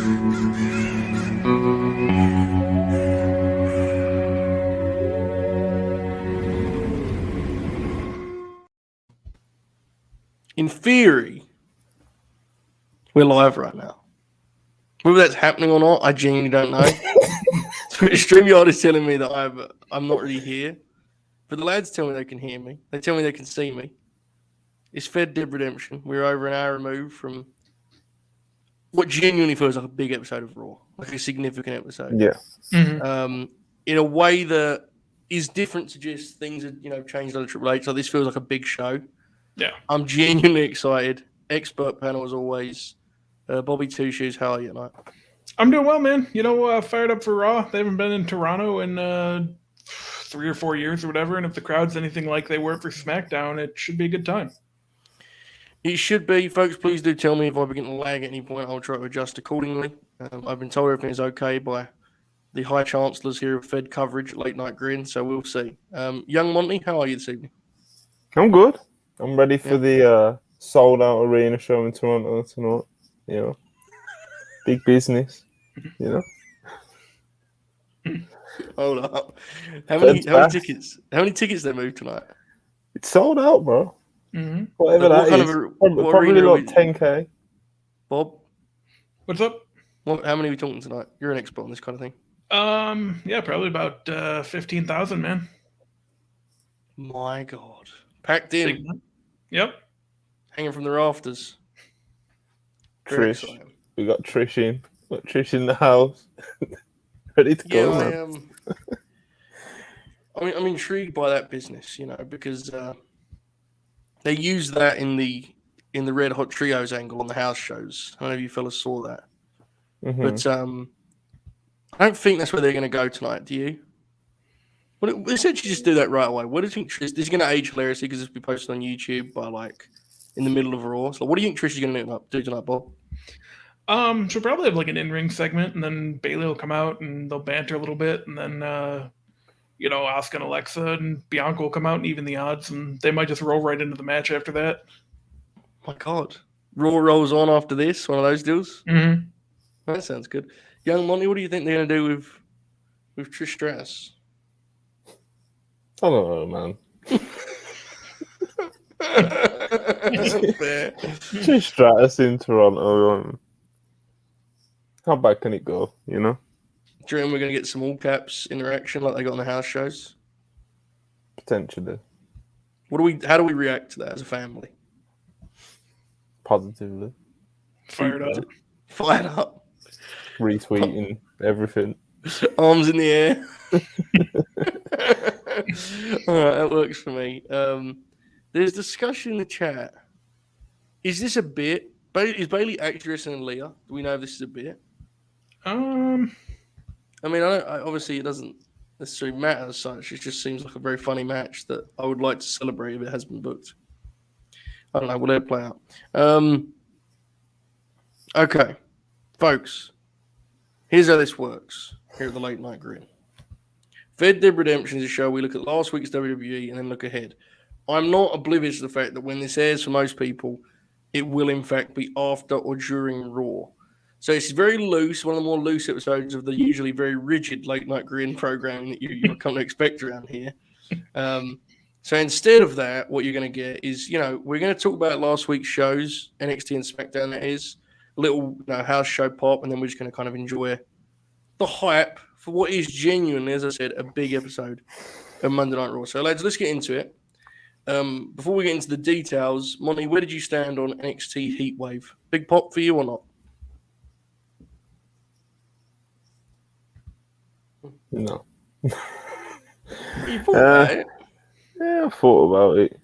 In theory, we're live right now. Whether that's happening or not, I genuinely don't know. StreamYard is telling me that I'm not really here. But the lads tell me they can hear me. They tell me they can see me. It's Fed Dead Redemption. We're over an hour removed from what genuinely feels like a big episode of Raw. Like a significant episode. Yeah. Mm-hmm. In a way that is different to just things that, changed on Triple H. So this feels like a big show. Yeah. I'm genuinely excited. Expert panel as always. Bobby Two Shoes, how are you tonight? I'm doing well, man. Fired up for Raw. They haven't been in Toronto in 3 or 4 years or whatever, and if the crowd's anything like they were for SmackDown, it should be a good time. It should be. Folks, please do tell me if I begin to lag at any point. I'll try to adjust accordingly. I've been told everything is okay by the High Chancellors here of Fed coverage, Late Night Grin, so we'll see. Young Monty, how are you this evening? I'm good. I'm ready for the sold-out arena show in Toronto tonight. Big business, Hold up. How many tickets? How many tickets they moved tonight? It's sold out, bro. Mm-hmm. Whatever that is. Probably like 10K. Bob? What's up? How many are we talking tonight? You're an expert on this kind of thing. Yeah, probably about 15,000, man. My God. Packed in. Yep. Hanging from the rafters. Trish. We got Trish in. Got Trish in the house. Ready to go, man. I'm intrigued by that business, because they use that in the Red Hot Trios angle on the house shows. I don't know if you fellas saw that. Mm-hmm. But I don't think that's where they're going to go tonight, do you? Well, essentially just do that right away. What do you think Trish... This is going to age hilariously because this will be posted on YouTube by, in the middle of Raw. So what do you think Trish is going to do tonight, Bob? She'll probably have, an in-ring segment, and then Bayley will come out, and they'll banter a little bit, and then, Asuka and Alexa and Bianca will come out and even the odds, and they might just roll right into the match after that. My God. Raw rolls on after this, one of those deals? Mm-hmm. That sounds good. Young Monty, what do you think they're going to do with Trish Stratus? I don't know, man. Trish Stratus in Toronto. How bad can it go, Do you reckon we're going to get some all-caps interaction like they got on the house shows? Potentially. How do we react to that as a family? Positively. Fired up. Fired up. Retweeting everything. Arms in the air. All right, that works for me. There's discussion in the chat. Is this a bit? Is Bayley actually wrestling Leah? Do we know if this is a bit? Obviously it doesn't necessarily matter as such. It just seems like a very funny match that I would like to celebrate if it has been booked. I don't know. We'll let it play out. Okay, folks. Here's how this works here at the Late Night Grin. Fed Dead Redemption is a show we look at last week's WWE and then look ahead. I'm not oblivious to the fact that when this airs for most people, it will in fact be after or during Raw. So it's very loose, one of the more loose episodes of the usually very rigid Late Night Grin programming that you've come to expect around here. So instead of that, what you're going to get is, we're going to talk about last week's shows, NXT and SmackDown, that is, little house show pop, and then we're just going to kind of enjoy the hype for what is genuinely, as I said, a big episode of Monday Night Raw. So, lads, let's get into it. Before we get into the details, Monty, where did you stand on NXT Heatwave? Big pop for you or not? No. You thought about it? Yeah, I thought about it.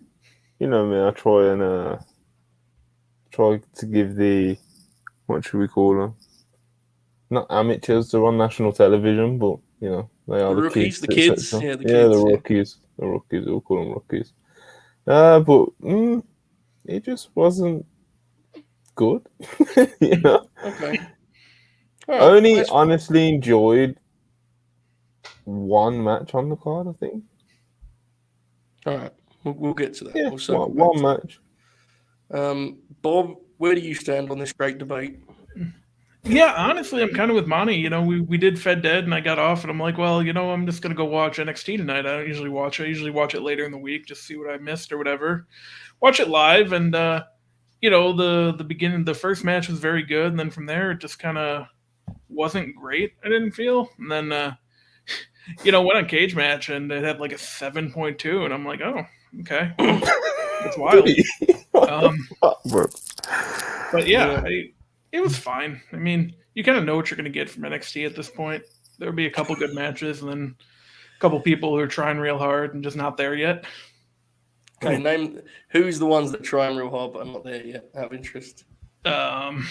You know me, I try to give the, what should we call them? Not amateurs, they're on national television, but, they are the rookies, kids. The kids. The rookies. The rookies, we'll call them rookies. But it just wasn't good, Okay. I only honestly enjoyed one match on the card, I think. All right, we'll get to that. Yeah, we'll one match. Bob, where do you stand on this great debate? Yeah, honestly, I'm kind of with Monty. You know, we did Fed Dead, and I got off, and I'm like, well, you know, I'm just gonna go watch NXT tonight. I don't usually watch it. I usually watch it later in the week, just see what I missed or whatever. Watch it live, and you know, the beginning, the first match was very good, and then from there, it just kind of wasn't great. I didn't feel, and then you know, went on Cage Match, and it had like a 7.2, and I'm like, oh, okay, well, that's wild. Fuck, bro. But yeah, Yeah. it was fine. I mean, you kind of know what you're going to get from NXT at this point. There'll be a couple good matches, and then a couple people who are trying real hard and just not there yet. Okay, name who's the ones that trying real hard but are not there yet. Out of interest. Good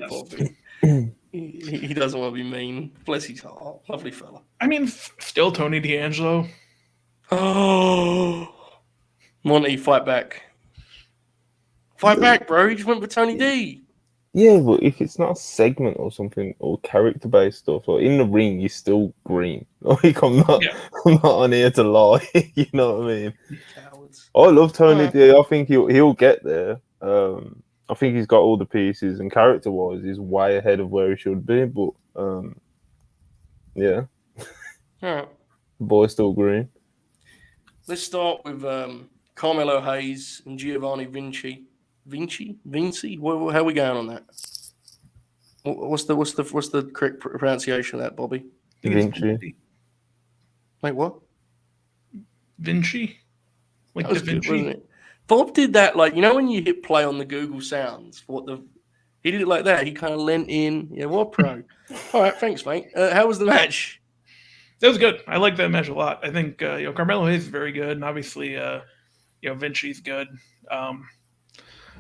Bobby. He doesn't want to be mean. Bless his heart. Lovely fella. I mean, still Tony D'Angelo. Oh, Monty, fight back. Fight back, bro. He just went for Tony D. Yeah, but if it's not a segment or something or character-based stuff, or in the ring, you're still green. Like I'm not on here to lie. You know what I mean? Cowards. I love Tony D. I think he'll get there. I think he's got all the pieces, and character-wise, he's way ahead of where he should be. But yeah, All right. the boy's still green. Let's start with Carmelo Hayes and Giovanni Vinci. Vinci? How are we going on that? What's the correct pronunciation of that, Bobby? Vinci. Wait, what? Vinci? Like That was Da good, Vinci? wasn't it? Bob did that, like, you know when you hit play on the Google Sounds? He did it like that. He kind of leant in. Yeah, what pro? All right, thanks, mate. How was the match? That was good. I like that match a lot. I think you know, Carmelo Hayes is very good, and obviously you know, Vinci's good.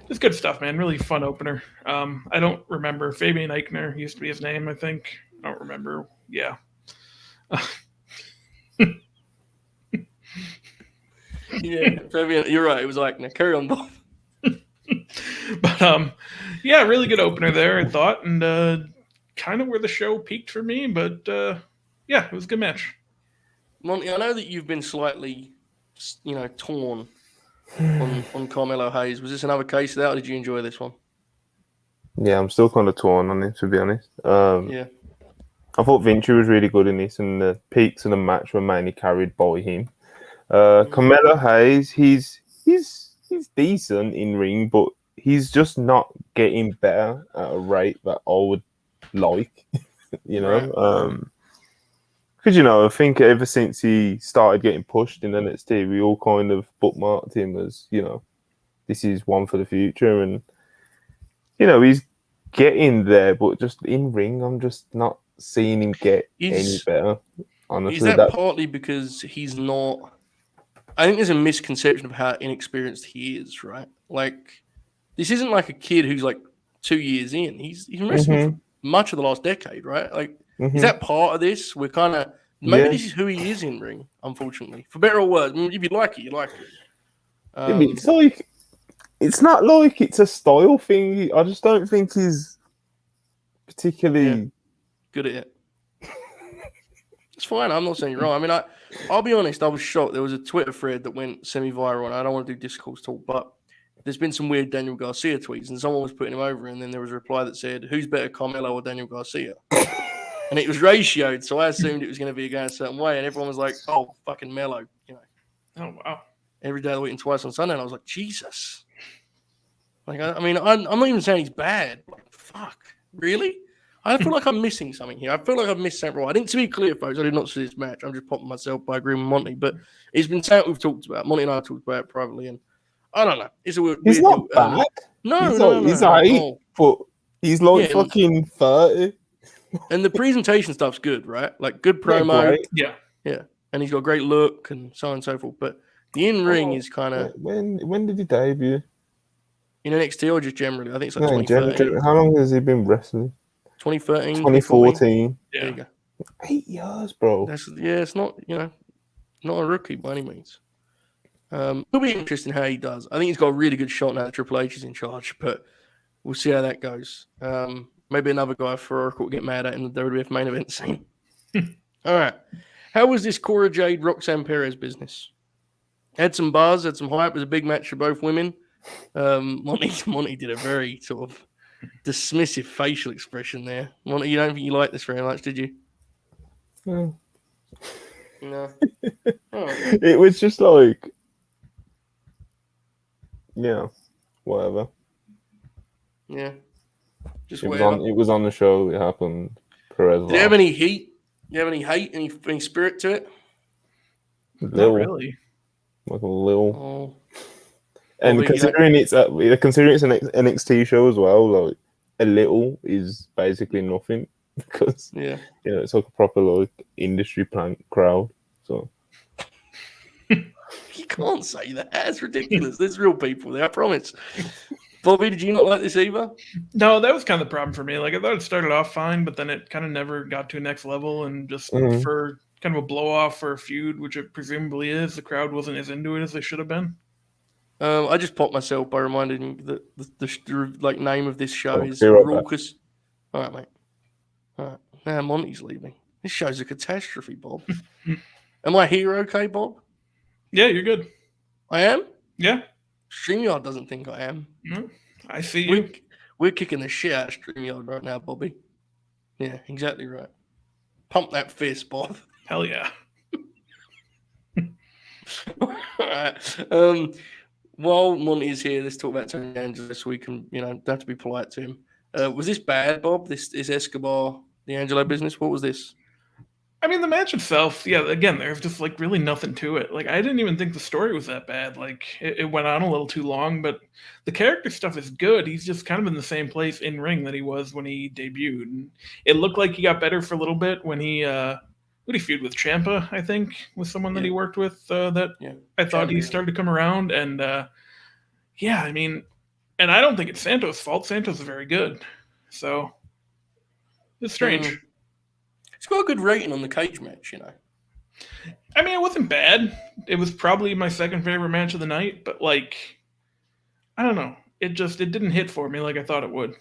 It's good stuff, man. Really fun opener. I don't remember. Fabian Eichner used to be his name, I think. I don't remember. Yeah. Yeah, Fabian, you're right. It was Eichner. Carry on, Bob. But yeah, really good opener there, I thought, and kind of where the show peaked for me. But yeah, it was a good match. Monty, I know that you've been slightly, you know, torn on Carmelo Hayes. Was this another case of that, or did you enjoy this one? Yeah, I'm still kind of torn on it, to be honest. Yeah. I thought Vinci was really good in this, and the peaks of the match were mainly carried by him. Carmelo Hayes, he's decent in ring, but he's just not getting better at a rate that I would like. You know, because you know, I think ever since he started getting pushed in NXT, we all kind of bookmarked him as, you know, this is one for the future, and you know, he's getting there, but just in ring, I'm just not seeing him get any better. Honestly, is that partly because he's not? I think there's a misconception of how inexperienced he is, right? Like, this isn't like a kid who's like 2 years in. He's been wrestling for much of the last decade, right? Like, is that part of this? We're kind of maybe this is who he is in ring, unfortunately, for better or worse. I mean, if you like it, you like it. It's like, it's not like it's a style thing. I just don't think he's particularly good at it. It's fine. I'm not saying you're wrong. I mean, I'll be honest. I was shocked. There was a Twitter thread that went semi-viral, and I don't want to do discourse talk, but there's been some weird Daniel Garcia tweets, and someone was putting him over, and then there was a reply that said, "Who's better, Carmelo or Daniel Garcia?" And it was ratioed, so I assumed it was going to be going a certain way, and everyone was like, "Oh, fucking Mello," you know. Oh wow! Every day of the week and twice on Sunday, and I was like, Jesus. Like, I mean, I'm not even saying he's bad. Like, fuck, really? I feel like I'm missing something here. I feel like I've missed something. I didn't, to be clear, folks, I did not see this match. I'm just popping myself by agreeing with Monty, but it's been something we've talked about. Monty and I have talked about it privately, and I don't know. It's a weird. He's not bad. No. He's alright, but he's like fucking 30. And the presentation stuff's good, right? Like, good promo. Yeah. And he's got a great look and so on and so forth. But the in-ring is kind of... When did he debut? In NXT or just generally? I think it's like 2013. How long has he been wrestling? 2013, 2014. Yeah. There you go. 8 years, bro. It's not, not a rookie by any means. It'll be interesting how he does. I think he's got a really good shot now that Triple H is in charge, but we'll see how that goes. Maybe another guy for Oracle will get mad at in the WWF main event scene. All right. How was this Cora Jade Roxanne Perez business? Had some buzz, had some hype. It was a big match for both women. Monty did a very sort of dismissive facial expression there. Monty, you don't think you liked this very much, did you? Yeah. No. Oh. It was just like, yeah, whatever. Yeah. Just It was whatever. on. It was on the show. It happened. Perez Did you have lost. any heat? Do you have any hate? Any spirit to it? Not really. Like a little. Oh. And Bobby, considering it's an NXT show as well, like a little is basically nothing because Yeah. it's like a proper like industry plant crowd. So You can't say that. That's ridiculous. There's real people there, I promise. Bobby, did you not like this either? No, that was kind of the problem for me. Like I thought it started off fine, but then it kind of never got to a next level, and just for kind of a blow off for a feud, which it presumably is, the crowd wasn't as into it as they should have been. I just popped myself by reminding you that the like name of this show is be right Raucous. All right, mate. All right. Now Monty's leaving. This show's a catastrophe, Bob. Am I here okay, Bob? Yeah, you're good. I am? Yeah. StreamYard doesn't think I am. No, I see you. We're kicking the shit out of StreamYard right now, Bobby. Yeah, exactly right. Pump that fist, Bob. Hell yeah. All right. While Monty is here, let's talk about Tony D'Angelo so we can, don't have to be polite to him. Was this bad, Bob? This Escobar, the Angelo business? What was this? I mean, the match itself, yeah, again, there's just like really nothing to it. Like, I didn't even think the story was that bad. Like, it went on a little too long, but the character stuff is good. He's just kind of in the same place in ring that he was when he debuted. And it looked like he got better for a little bit when he, who did he feud with? Ciampa, I think, was someone that he worked with I thought he started to come around. And yeah, I mean, and I don't think it's Santos' fault. Santos is very good. So it's strange. It's got a good rating on the cage match, I mean, it wasn't bad. It was probably my second favorite match of the night, but like, I don't know. It didn't hit for me like I thought it would.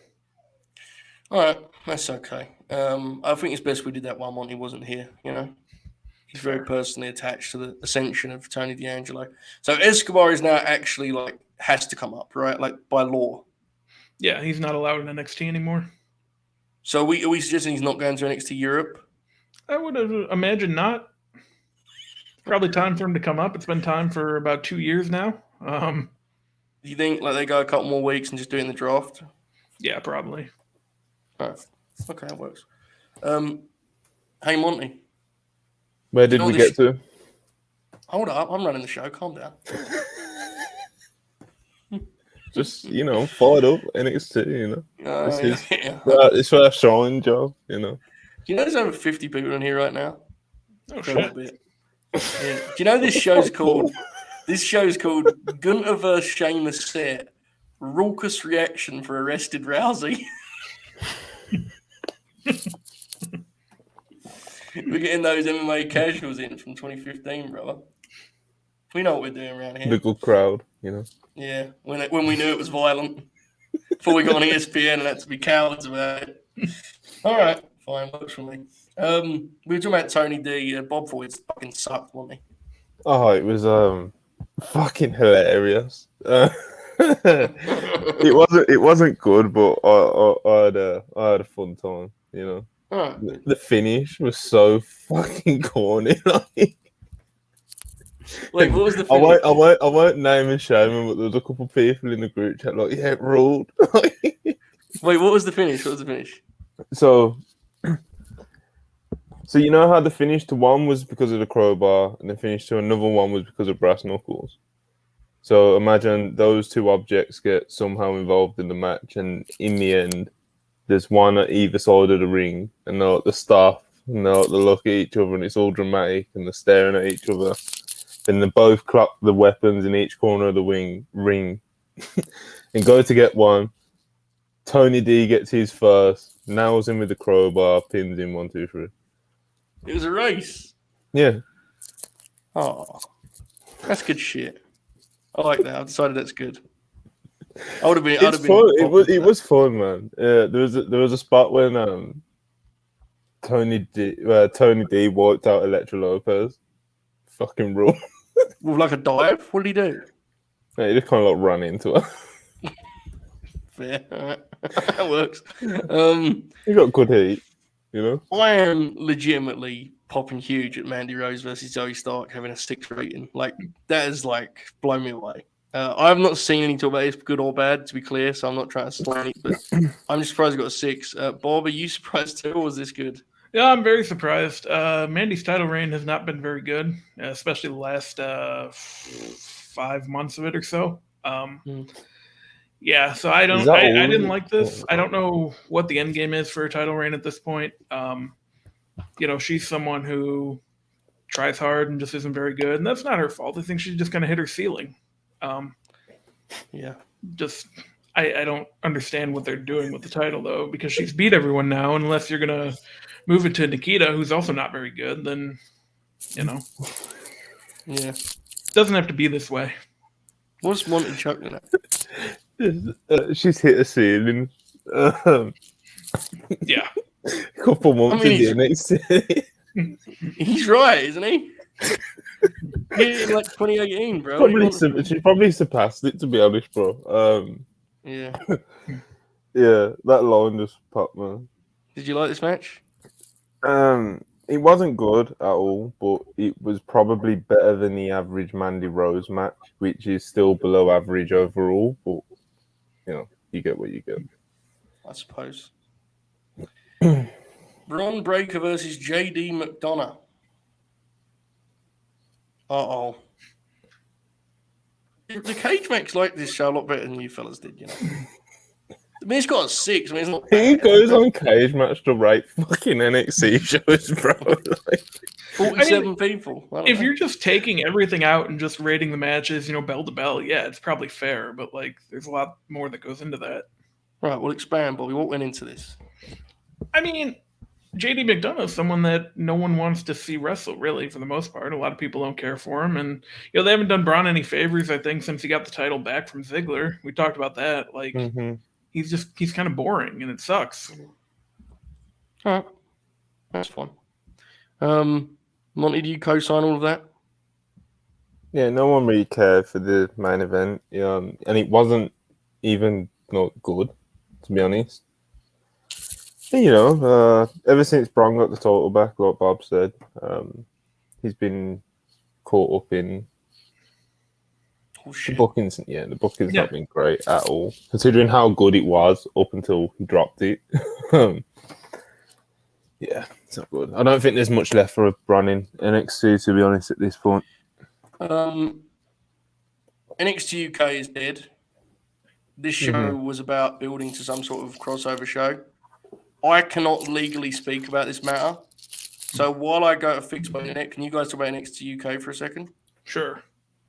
All right, that's okay. I think it's best we did that while Monty wasn't here, He's very personally attached to the ascension of Tony D'Angelo. So Escobar is now actually has to come up, right? Like by law. Yeah, he's not allowed in NXT anymore. So are we suggesting he's not going to NXT Europe? I would imagine not. Probably time for him to come up. It's been time for about 2 years now. Do you think they go a couple more weeks and just do it in the draft? Yeah, probably. All right. Okay, that works. Hey, Monty. Where did we get to? Hold up. I'm running the show. Calm down. Just, fired up NXT, It's for a showing job, Do you know there's over 50 people in here right now? Oh, shit. Yeah. Do you know this show's called Gunther vs. Sheamus set Raucous reaction for arrested Rousey? We're getting those MMA casuals in from 2015, brother. We know what we're doing around here. The good crowd, Yeah, when we knew it was violent. Before we got on ESPN and had to be cowards about it. All right, fine, works for me. We were talking about Tony D. Bob thought it fucking sucked, wasn't he? Oh, it was fucking hilarious. It wasn't good, but I had a fun time, Right. The finish was so fucking corny. Wait, what was the finish? I won't name and shame him, but there was a couple of people in the group chat yeah, it ruled. Wait, what was the finish? So you know how the finish to one was because of the crowbar, and the finish to another one was because of brass knuckles. So imagine those two objects get somehow involved in the match, and in the end, there's one at either side of the ring, and they're at the staff, and they look at each other, and it's all dramatic, and they're staring at each other. Then they both clap the weapons in each corner of the ring and go to get one. Tony D gets his first, nails him with the crowbar, pins him 1, 2, 3. It was a race. Yeah. Oh, that's good shit. I like that. I've decided that's good. I would have been. It was fun, man. There was a spot when Tony D wiped out Electra Lopez. Fucking rule. With like a dive? What did he do? He just kind of ran into her. Fair. All right. That works. You got good heat, you know. I am legitimately popping huge at Mandy Rose versus Zoe Stark having a 6 rating. Like, that is like blown me away. I have not seen any talk about this, good or bad, to be clear, so I'm not trying to slang it, but I'm just surprised I got a 6. Bob, are you surprised too, or was this good? Yeah, I'm very surprised. Mandy's title reign has not been very good, especially the last 5 months of it or so. Yeah, so I didn't like this. I don't know what the end game is for a title reign at this point. She's someone who tries hard and just isn't very good, and that's not her fault. I think she's just going to hit her ceiling. Yeah. I don't understand what they're doing with the title, though, because she's beat everyone now. Unless you're going to move it to Nikita, who's also not very good, then, Yeah. It doesn't have to be this way. What's Monty chuckling at? She's hit a ceiling. Yeah. A couple months in the NXT. He's right, isn't he? Yeah, like 2018, bro. She probably surpassed it, to be honest, bro. Yeah. Yeah, that line just popped, man. Did you like this match? It wasn't good at all, but it was probably better than the average Mandy Rose match, which is still below average overall. But you get what you get, I suppose. Braun Breaker versus JD McDonough. Uh-oh. The cage match like this show a lot better than you fellas did, you know. I mean, it's got a 6. I mean, it's not He bad. goes on cage match to rate fucking NXT shows, bro. 47 people. If you're just taking everything out and just rating the matches, bell to bell, yeah, it's probably fair. But there's a lot more that goes into that. Right, we'll expand, Bobby. What went into this? I mean, JD McDonough is someone that no one wants to see wrestle, really, for the most part. A lot of people don't care for him. And, they haven't done Braun any favors, I think, since he got the title back from Ziggler. We talked about that. He's kind of boring, and it sucks. All right. That's fine. Monty, do you co-sign all of that? Yeah, no one really cared for the main event. And it wasn't even not good, to be honest. Ever since Braun got the title back, like Bob said, he's been caught up in the bookings. Yeah, the bookings not been great at all, considering how good it was up until he dropped it. Yeah, it's not good. I don't think there's much left for Braun in NXT, to be honest, at this point. NXT UK is dead. This show was about building to some sort of crossover show. I cannot legally speak about this matter. So while I go to fix my internet, can you guys talk about NXT UK for a second? Sure.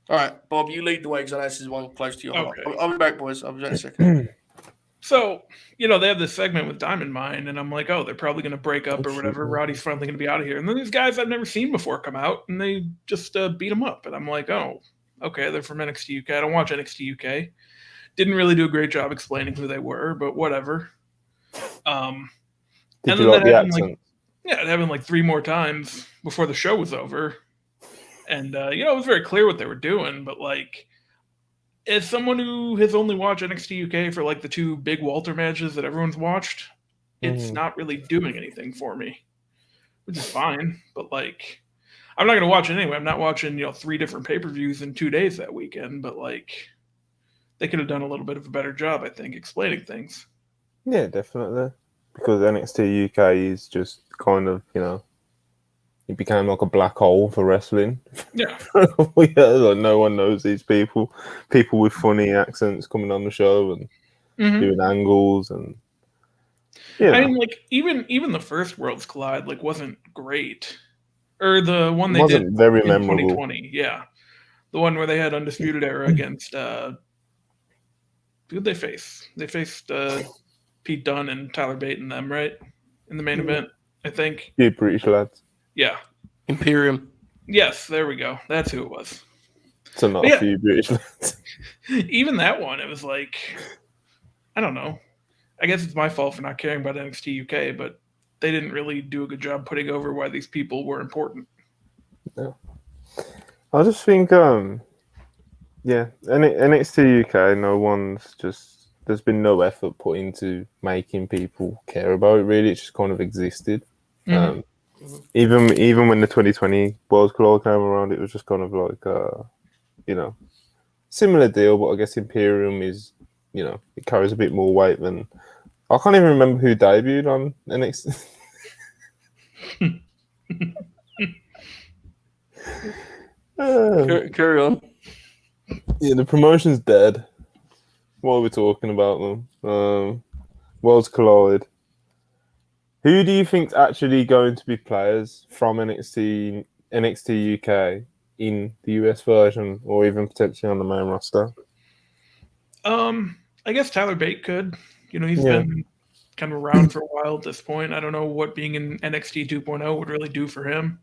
All right, Bob, you lead the way because I know this is one close to your heart. Okay. I'll be back, boys. I'll be back in a second. So, they have this segment with Diamond Mine, and I'm like, oh, they're probably going to break up or whatever. Roddy's finally going to be out of here. And then these guys I've never seen before come out, and they just beat him up. And I'm like, oh, okay, they're from NXT UK. I don't watch NXT UK. Didn't really do a great job explaining who they were, but whatever. Did you like the accent? It happened 3 more times before the show was over. And, it was very clear what they were doing, but, as someone who has only watched NXT UK for, the 2 big Walter matches that everyone's watched, it's not really doing anything for me, which is fine. But, I'm not going to watch it anyway. I'm not watching, 3 different pay-per-views in 2 days that weekend, but, they could have done a little bit of a better job, I think, explaining things. Yeah, definitely. Because NXT UK is just kind of, it became like a black hole for wrestling. Yeah. No one knows these people. People with funny accents coming on the show and doing angles and I mean, even the first Worlds Collide wasn't great. Or the one they did very in memorable. 2020, yeah. The one where they had Undisputed Era against who'd they face? They faced Pete Dunne and Tyler Bate and them, right? In the main event, I think. Yeah, British lads. Yeah. Imperium. Yes, there we go. That's who it was. So not a few British lads. Even that one, it was I don't know. I guess it's my fault for not caring about NXT UK, but they didn't really do a good job putting over why these people were important. Yeah. I just think, NXT UK, no one's just there's been no effort put into making people care about it. Really, it's just kind of existed. Mhm. Even when the 2020 World Claw came around, it was just kind of like similar deal. But I guess Imperium is it carries a bit more weight than I can't even remember who debuted on NXT. Carry on. Yeah, the promotion's dead. What are we talking about them? Worlds Collide. Who do you think's actually going to be players from NXT UK in the US version, or even potentially on the main roster? I guess Tyler Bate could. He's Yeah. been kind of around for a while at this point. I don't know what being in NXT 2.0 would really do for him.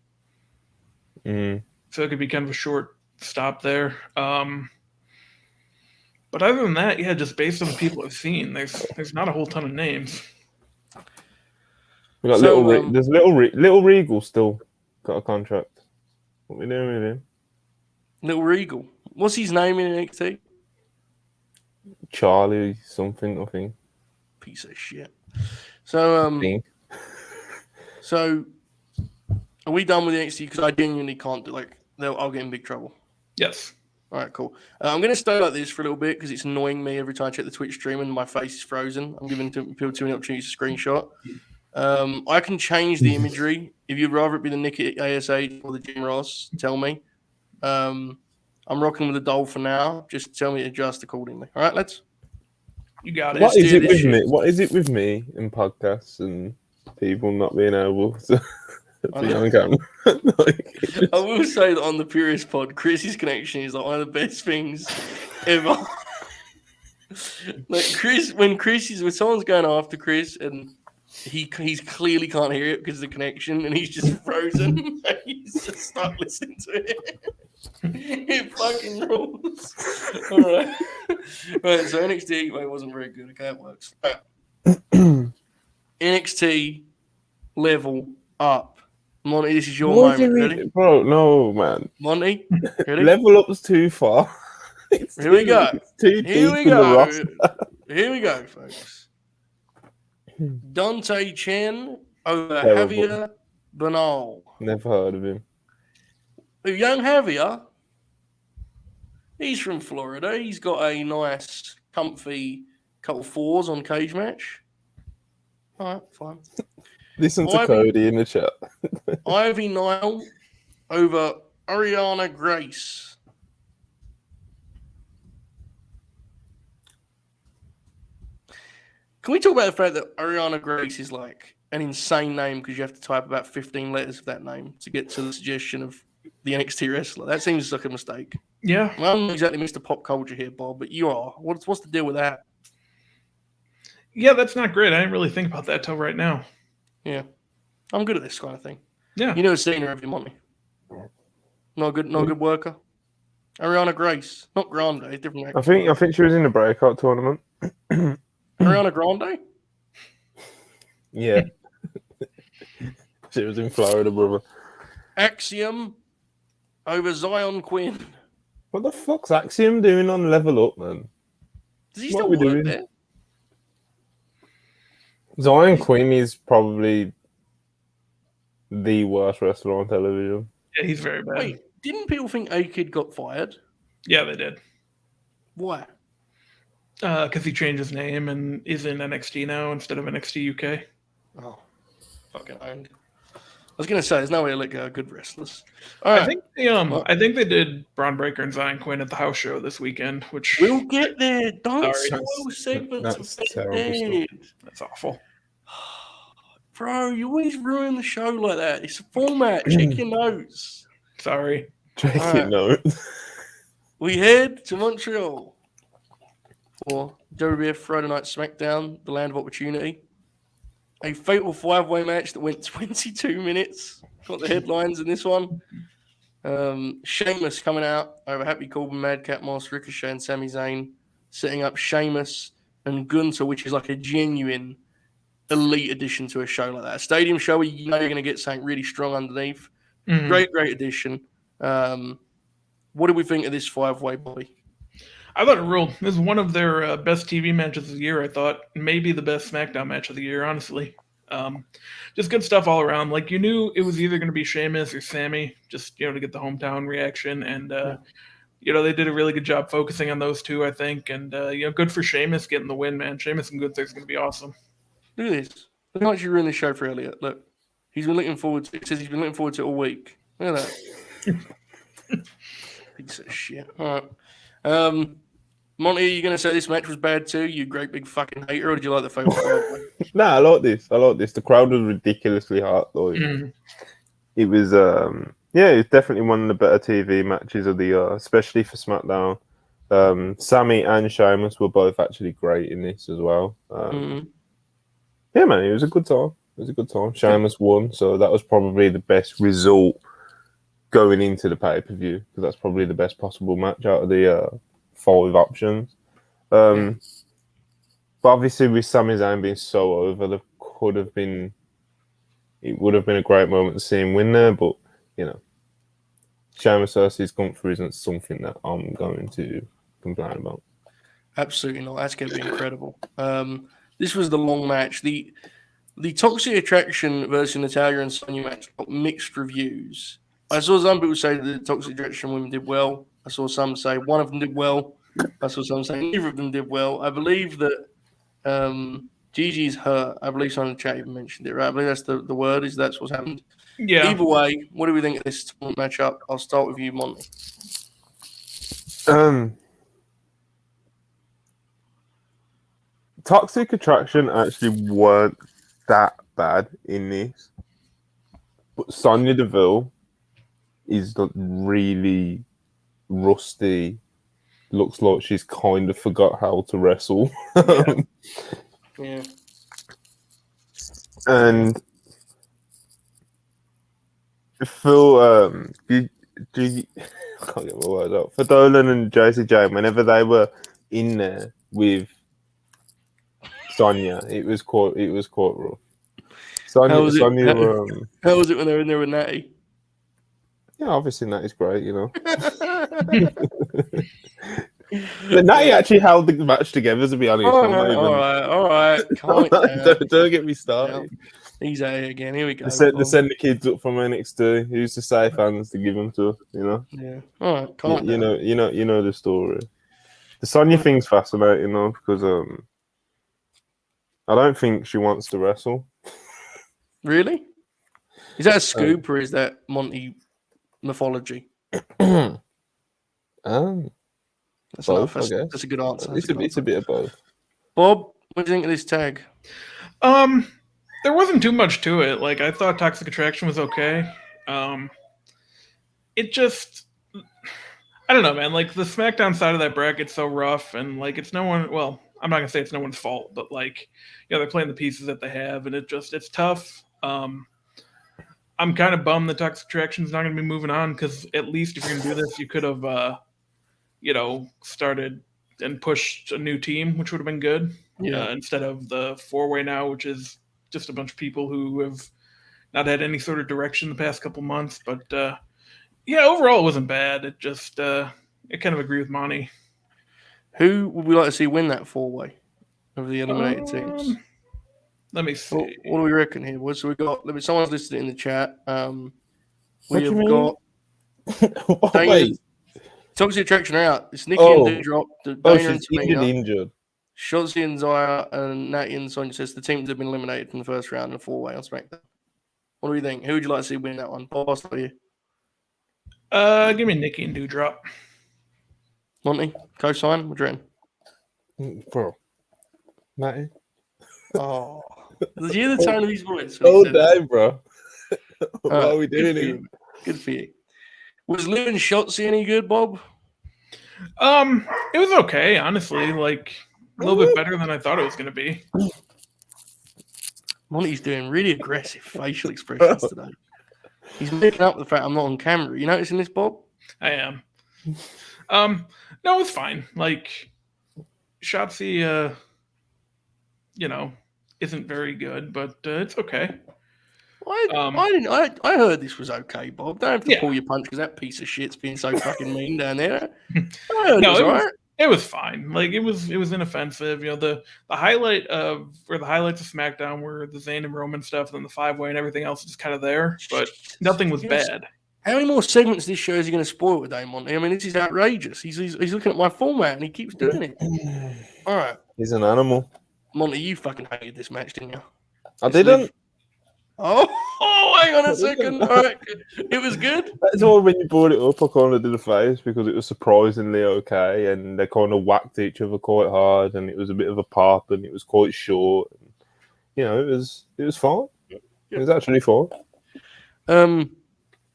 So it could be kind of a short stop there. But other than that, yeah, just based on the people I've seen, there's not a whole ton of names. We got there's Little Regal still got a contract. What we doing with him? Little Regal. What's his name in NXT? Charlie something, I think. Piece of shit. So so are we done with NXT? Because I genuinely can't do I'll get in big trouble. Yes. All right, cool. I'm going to stay like this for a little bit because it's annoying me every time I check the Twitch stream and my face is frozen. I'm giving people too many opportunities to screenshot. I can change the imagery. If you'd rather it be the Nick ASH or the Jim Ross, tell me. I'm rocking with the doll for now. Just tell me to adjust accordingly. All right, let's. You got it. What is it with me? What is it with me in podcasts and people not being able to be on camera? I will say that on the Purist Pod, Chris's connection is like one of the best things ever. When someone's going after Chris and he's clearly can't hear it because of the connection and he's just frozen. He's just stuck listening to it. It fucking rules. All right. Right, so NXT Heatwave wasn't very good. Okay, it works. Right. NXT level up. Monty, this is your moment. Ready? Bro, no, man. Monty, ready? Level up's too far. Here we go. It's too deep in the roster. Here we go, folks. Dante Chen over Terrible. Javier Bernal. Never heard of him. Young Javier, he's from Florida. He's got a nice, comfy couple fours on Cage Match. All right, fine. Listen to Cody in the chat. Ivy Nile over Ariana Grace. Can we talk about the fact that Ariana Grace is like an insane name because you have to type about 15 letters of that name to get to the suggestion of the NXT wrestler? That seems like a mistake. Yeah. Well, I'm not exactly Mr. Pop Culture here, Bob, but you are. What's the deal with that? Yeah, that's not great. I didn't really think about that till right now. Yeah. I'm good at this kind of thing. Yeah. You never seen her, have you, Monty? Not a good worker. Ariana Grace, not Grande, different. I think she was in the breakout tournament. Ariana Grande? Yeah. She was in Florida, brother. Axiom over Zion Quinn. What the fuck's Axiom doing on Level Up, man? Does he still work there? Zion Quinn is probably the worst wrestler on television. Yeah, he's very bad. Wait, didn't people think A-Kid got fired? Yeah, they did. Why? Because he changed his name and is in NXT now instead of NXT UK. Oh, fucking owned. I was gonna say there's no way to let go of good wrestlers. All right. I think they did Braun Breaker and Zion Quinn at the house show this weekend, which we'll get there. Don't Sorry. spoil segments That's of terrible Dead. that's awful. Bro, you always ruin the show like that. It's a format. Check your notes. Sorry. Check your notes. We head to Montreal for WWF Friday Night SmackDown, the Land of Opportunity. A fatal five-way match that went 22 minutes. Got the headlines in this one. Sheamus coming out over Happy Corbin, Madcap Moss, Ricochet, and Sami Zayn, setting up Sheamus and Gunther, which is like a genuine elite addition to a show like that. A stadium show where you know you're going to get something really strong underneath. Mm-hmm. Great addition. What do we think of this five-way, Bobby? I thought it ruled. This is one of their best TV matches of the year. I thought maybe the best SmackDown match of the year. Honestly, just good stuff all around. Like you knew it was either going to be Sheamus or Sammy, just to get the hometown reaction, and they did a really good job focusing on those two. I think, and good for Sheamus getting the win, man. Sheamus and Gunther is going to be awesome. Look at this. Look how much you ruined this show for Elliot. Look, he's been looking forward to it. It says he's been looking forward to it all week. Look at that. Piece of shit. All right. Monty, are you going to say this match was bad too? You great big fucking hater, or did you like the famous crowd? No, I like this. The crowd was ridiculously hot, though. It was, it's definitely one of the better TV matches of the year, especially for SmackDown. Sammy and Sheamus were both actually great in this as well. Yeah, man, it was a good time. Sheamus won, so that was probably the best result going into the pay-per-view, because that's probably the best possible match out of the 5 options. But obviously with Sami Zayn being so over, it would have been a great moment to see him win there, but Sheamus versus Gunther isn't something that I'm going to complain about. Absolutely not. That's going to be incredible. This was the long match. The Toxic Attraction versus Natalya and Sonya match got mixed reviews. I saw some people say that the Toxic Attraction women did well. I saw some say one of them did well. I saw some say neither of them did well. I believe that Gigi's hurt. I believe someone in the chat even mentioned it, right? I believe that's the word, that's what's happened. Yeah. Either way, what do we think of this matchup? I'll start with you, Monty. Toxic Attraction actually weren't that bad in this. But Sonya Deville is really rusty. Looks like she's kind of forgot how to wrestle. Yeah. And Phil, I can't get my words out. For Dolan and Josie Jane, whenever they were in there with Sonya, it was quite rough. Sonya, how was it when they were in there with Natty? Yeah, obviously Natty's great, But Natty actually held the match together, to be honest. All right. Don't get me started. Yeah. He's out here again. Here we go. They send the kids up from NXT. Who's the safe hands to give them to? Yeah. All right. You know the story. The Sonya thing's fascinating though, because I don't think she wants to wrestle. Really? Is that a scoop or is that Monty mythology? That's both, that's a good answer. It's a bit of both. Bob, what do you think of this tag? There wasn't too much to it. Like I thought Toxic Attraction was okay. It just, I don't know, man. Like the SmackDown side of that bracket's so rough, and like it's no one. Well, I'm not gonna say it's no one's fault, but like, they're playing the pieces that they have, and it's tough. I'm kind of bummed the Toxic Attraction's not gonna be moving on, because at least if you're gonna do this, you could have, started and pushed a new team, which would have been good. Yeah. Instead of the 4-way now, which is just a bunch of people who have not had any sort of direction the past couple months. But overall it wasn't bad. It just I kind of agree with Monty. Who would we like to see win that 4-way of the eliminated teams? Let me see. What do we reckon here? So we got. Someone's listed it in the chat. We have got. Wait. Toxic Attraction are out. It's Nikki and Doudrop. She's injured. Shotzi and Zaya and Natty and Sonya says the teams have been eliminated from the first round in 4-way on SmackDown. What do you think? Who would you like to see win that one? Bob, I'll start with you. Give me Nikki and Doudrop. Monty, co-sign, Madrid. Bro. Natty. Oh. Did you hear the tone of his voice? Oh, damn, bro. What are we doing here? Good for you. Was Liv and Shotzi any good, Bob? It was okay, honestly. Like a little bit better than I thought it was going to be. Monty's doing really aggressive facial expressions today. He's making up the fact I'm not on camera. You noticing this, Bob? I am. No, it's fine. Like Shotzi, isn't very good, but it's okay. I heard this was okay, Bob. Don't have to pull your punch because that piece of shit's being so fucking mean down there. I heard it was all right. It was fine. Like it was inoffensive. You know, the highlights of SmackDown were the Zayn and Roman stuff, and then the 5-way and everything else is kind of there, but nothing was bad. How many more segments of this show is he going to spoil with Monty? I mean, this is outrageous. He's looking at my format and he keeps doing it. All right. He's an animal. Monty, you fucking hated this match, didn't you? I didn't. Oh, hang on a second. All right. It was good. That's all when you brought it up, I kind of did a face because it was surprisingly okay, and they kind of whacked each other quite hard, and it was a bit of a pop, and it was quite short. And, you know, it was fine. Yeah. It was actually fine.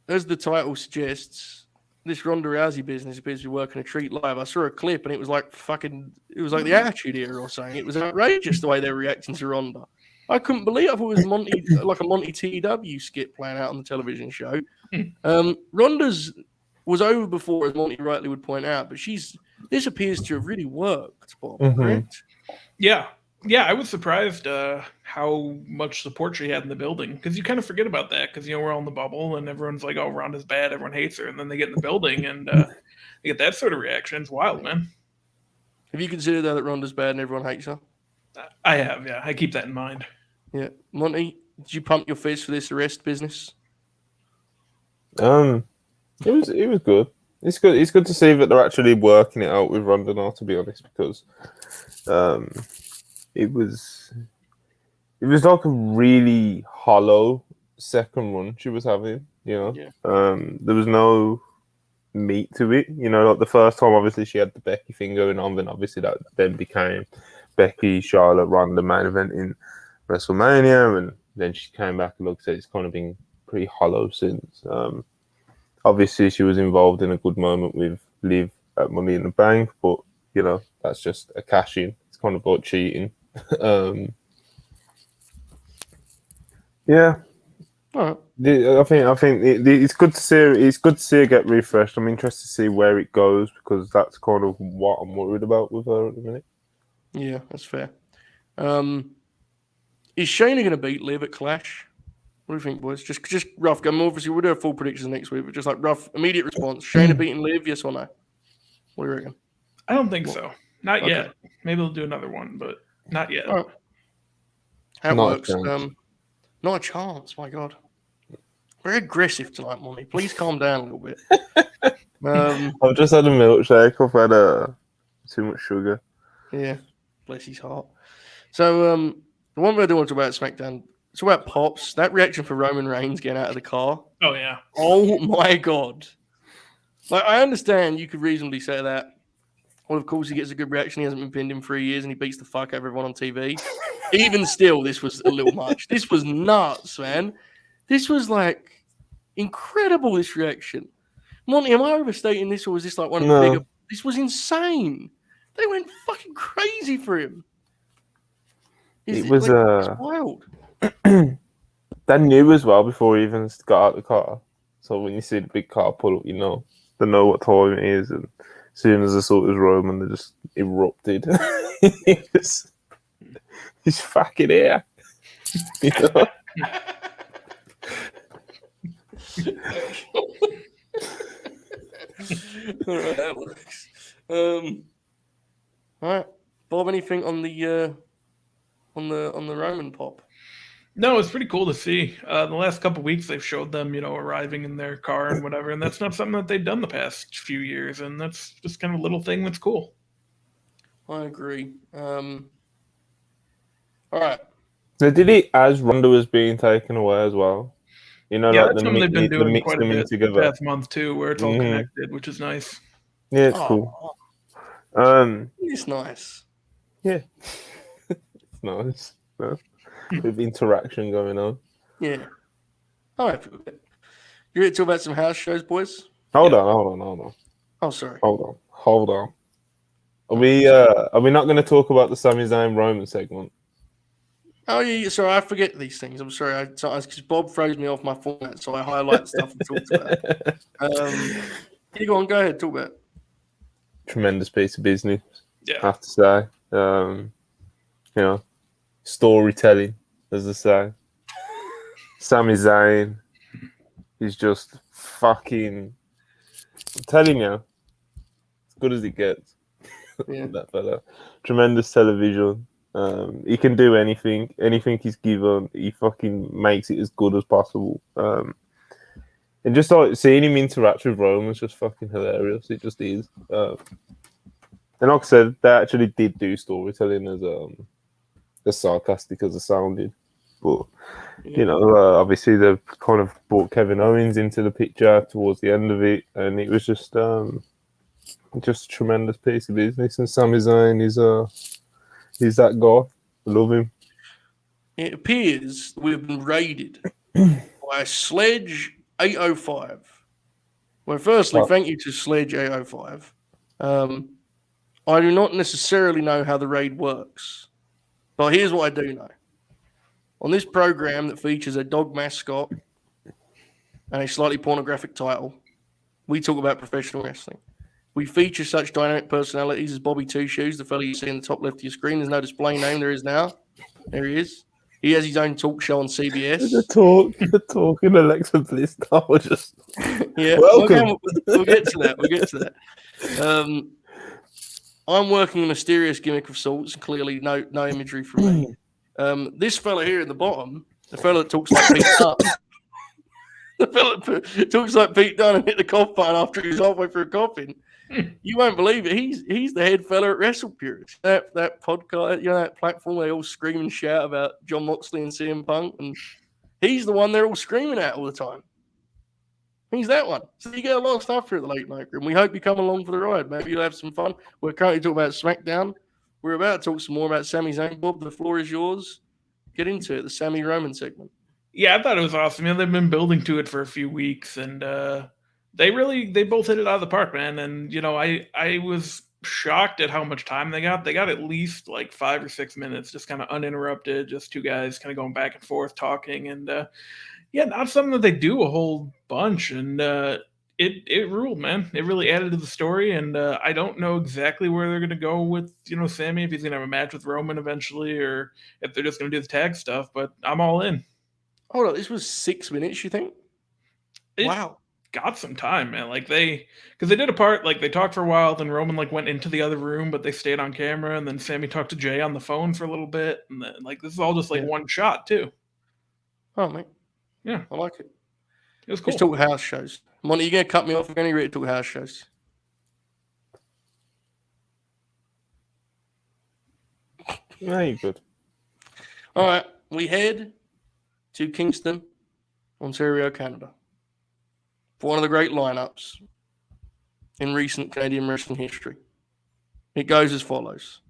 As the title suggests, this Ronda Rousey business appears to be working a treat live. I saw a clip, and it was like the Attitude Era or something. It was outrageous the way they were reacting to Ronda. I couldn't believe it. I thought it was Monty, like a Monty TW skit playing out on the television show. Ronda's was over before, as Monty rightly would point out, but this appears to have really worked, Bob, correct? Yeah, I was surprised how much support she had in the building, because you kind of forget about that, because, you know, we're all in the bubble, and everyone's like, oh, Ronda's bad, everyone hates her, and then they get in the building, and they get that sort of reaction. It's wild, man. Have you considered that Ronda's bad and everyone hates her? I have, yeah. I keep that in mind. Yeah. Monty, did you pump your fist for this arrest business? It was good. It's good. It's good to see that they're actually working it out with Ronda now, to be honest, because it was like a really hollow second run she was having, you know. Yeah. There was no meat to it, you know. Like the first time, obviously she had the Becky thing going on, then obviously that then became Becky, Charlotte, Ronda main event in WrestleMania, and then she came back and looked at it. It's kind of been pretty hollow since. Obviously, she was involved in a good moment with Liv at Money in the Bank, but you know that's just a cash in. It's kind of like cheating. Yeah, all right. I think it's good to see. It's good to see her get refreshed. I'm interested to see where it goes because that's kind of what I'm worried about with her at the minute. Yeah, that's fair. Is Shayna going to beat Liv at Clash? What do you think, boys? Just rough. Obviously, we'll do a full predictions next week, but just like rough, immediate response. Shayna beating Liv, yes or no? What do you reckon? I don't think so. Not yet. Maybe they'll do another one, but not yet. All right. How it works. Not a chance. My God. Very aggressive tonight, Monty. Please calm down a little bit. I've just had a milkshake. I've had too much sugar. Yeah. Bless his heart. So, the one thing I do want to talk about SmackDown, it's about Pops. That reaction for Roman Reigns getting out of the car. Oh, yeah. Oh, my God. Like, I understand you could reasonably say that. Well, of course, he gets a good reaction. He hasn't been pinned in 3 years, and he beats the fuck out of everyone on TV. Even still, this was a little much. This was nuts, man. This was, like, incredible, this reaction. Monty, am I overstating this, or was this like one of the bigger... This was insane. They went fucking crazy for him. It was wild. They knew as well before he even got out of the car. So when you see the big car pull up, you know they know what time it is. And as soon as they saw it was Roman, they just erupted. He's fucking here. You know? All right, that works. All right, Bob. Anything on the Roman pop? No, it's pretty cool to see. The last couple of weeks, they've showed them, you know, arriving in their car and whatever, and that's not something that they've done the past few years, and that's just kind of a little thing that's cool. I agree. All right. They did it as Ronda was being taken away as well. You know, yeah, like that's something they've been doing quite a bit together. the past month too, where it's all connected, which is nice. Yeah, it's cool. It's nice. Yeah, it's nice. With interaction going on. Yeah. All right. You ready to talk about some house shows, boys? Hold on. Oh, sorry. Hold on. Are we not going to talk about the Sami Zayn Roman segment? Oh, yeah, sorry, I forget these things. I'm sorry. Because Bob throws me off my format, so I highlight stuff and talk about it. Go ahead, talk about it. Tremendous piece of business, yeah. I have to say. You know, storytelling, as they say. Sami Zayn is just fucking... I'm telling you, as good as it gets. Yeah. That fella. Tremendous television. He can do anything. Anything he's given, he fucking makes it as good as possible. And just like seeing him interact with Roman is just fucking hilarious. It just is. And like I said, they actually did do storytelling as sarcastic as it sounded. But you know, obviously they've kind of brought Kevin Owens into the picture towards the end of it, and it was just a tremendous piece of business. And Sami Zayn he's that guy. I love him. It appears we've been raided by Sledge 805. Well, firstly, thank you to Sledge 805. I do not necessarily know how the raid works, but here's what I do know. On this program that features a dog mascot and a slightly pornographic title, we talk about professional wrestling. We feature such dynamic personalities as Bobby Two Shoes, the fella you see in the top left of your screen. There's no display name. There is now. There he is. He has his own talk show on CBS. The talk in Alexa Bliss. I was just Yeah. welcome. We'll get to that. We'll get to that. I'm working a mysterious gimmick of sorts. Clearly, no imagery from me. This fella here at the bottom, the fella that talks like Pete Dunne, the fella that talks like Pete Dunne and hit the cough button after he was halfway through coughing. You won't believe it. He's the head fella at WrestlePurist. That podcast, that platform they all scream and shout about John Moxley and CM Punk, and he's the one they're all screaming at all the time. He's that one. So you get a lot of stuff here at the Late Night Grim. We hope you come along for the ride. Maybe you'll have some fun. We're currently talking about SmackDown. We're about to talk some more about Sami Zayn. Bob, the floor is yours. Get into it, the Sami Roman segment. Yeah, I thought it was awesome. They've been building to it for a few weeks, and they both hit it out of the park, man. And I was shocked at how much time they got. They got at least like 5 or 6 minutes, just kind of uninterrupted, just two guys kind of going back and forth talking, and not something that they do a whole bunch, and it ruled, man. It really added to the story, and I don't know exactly where they're going to go with Sami, if he's going to have a match with Roman eventually, or if they're just going to do the tag stuff. But I'm all in. Hold on, this was 6 minutes, you think? Wow. Got some time, man. Because they did a part, they talked for a while, then Roman went into the other room, but they stayed on camera, and then Sami talked to Jay on the phone for a little bit, and then this is all just one shot too. Oh, mate. Yeah, I like it. It was cool. Let's talk house shows. Monty, you gonna cut me off? We're going to talk house shows. Yeah, you're good. All right, we head to Kingston, Ontario, Canada, for one of the great lineups in recent Canadian wrestling history. It goes as follows: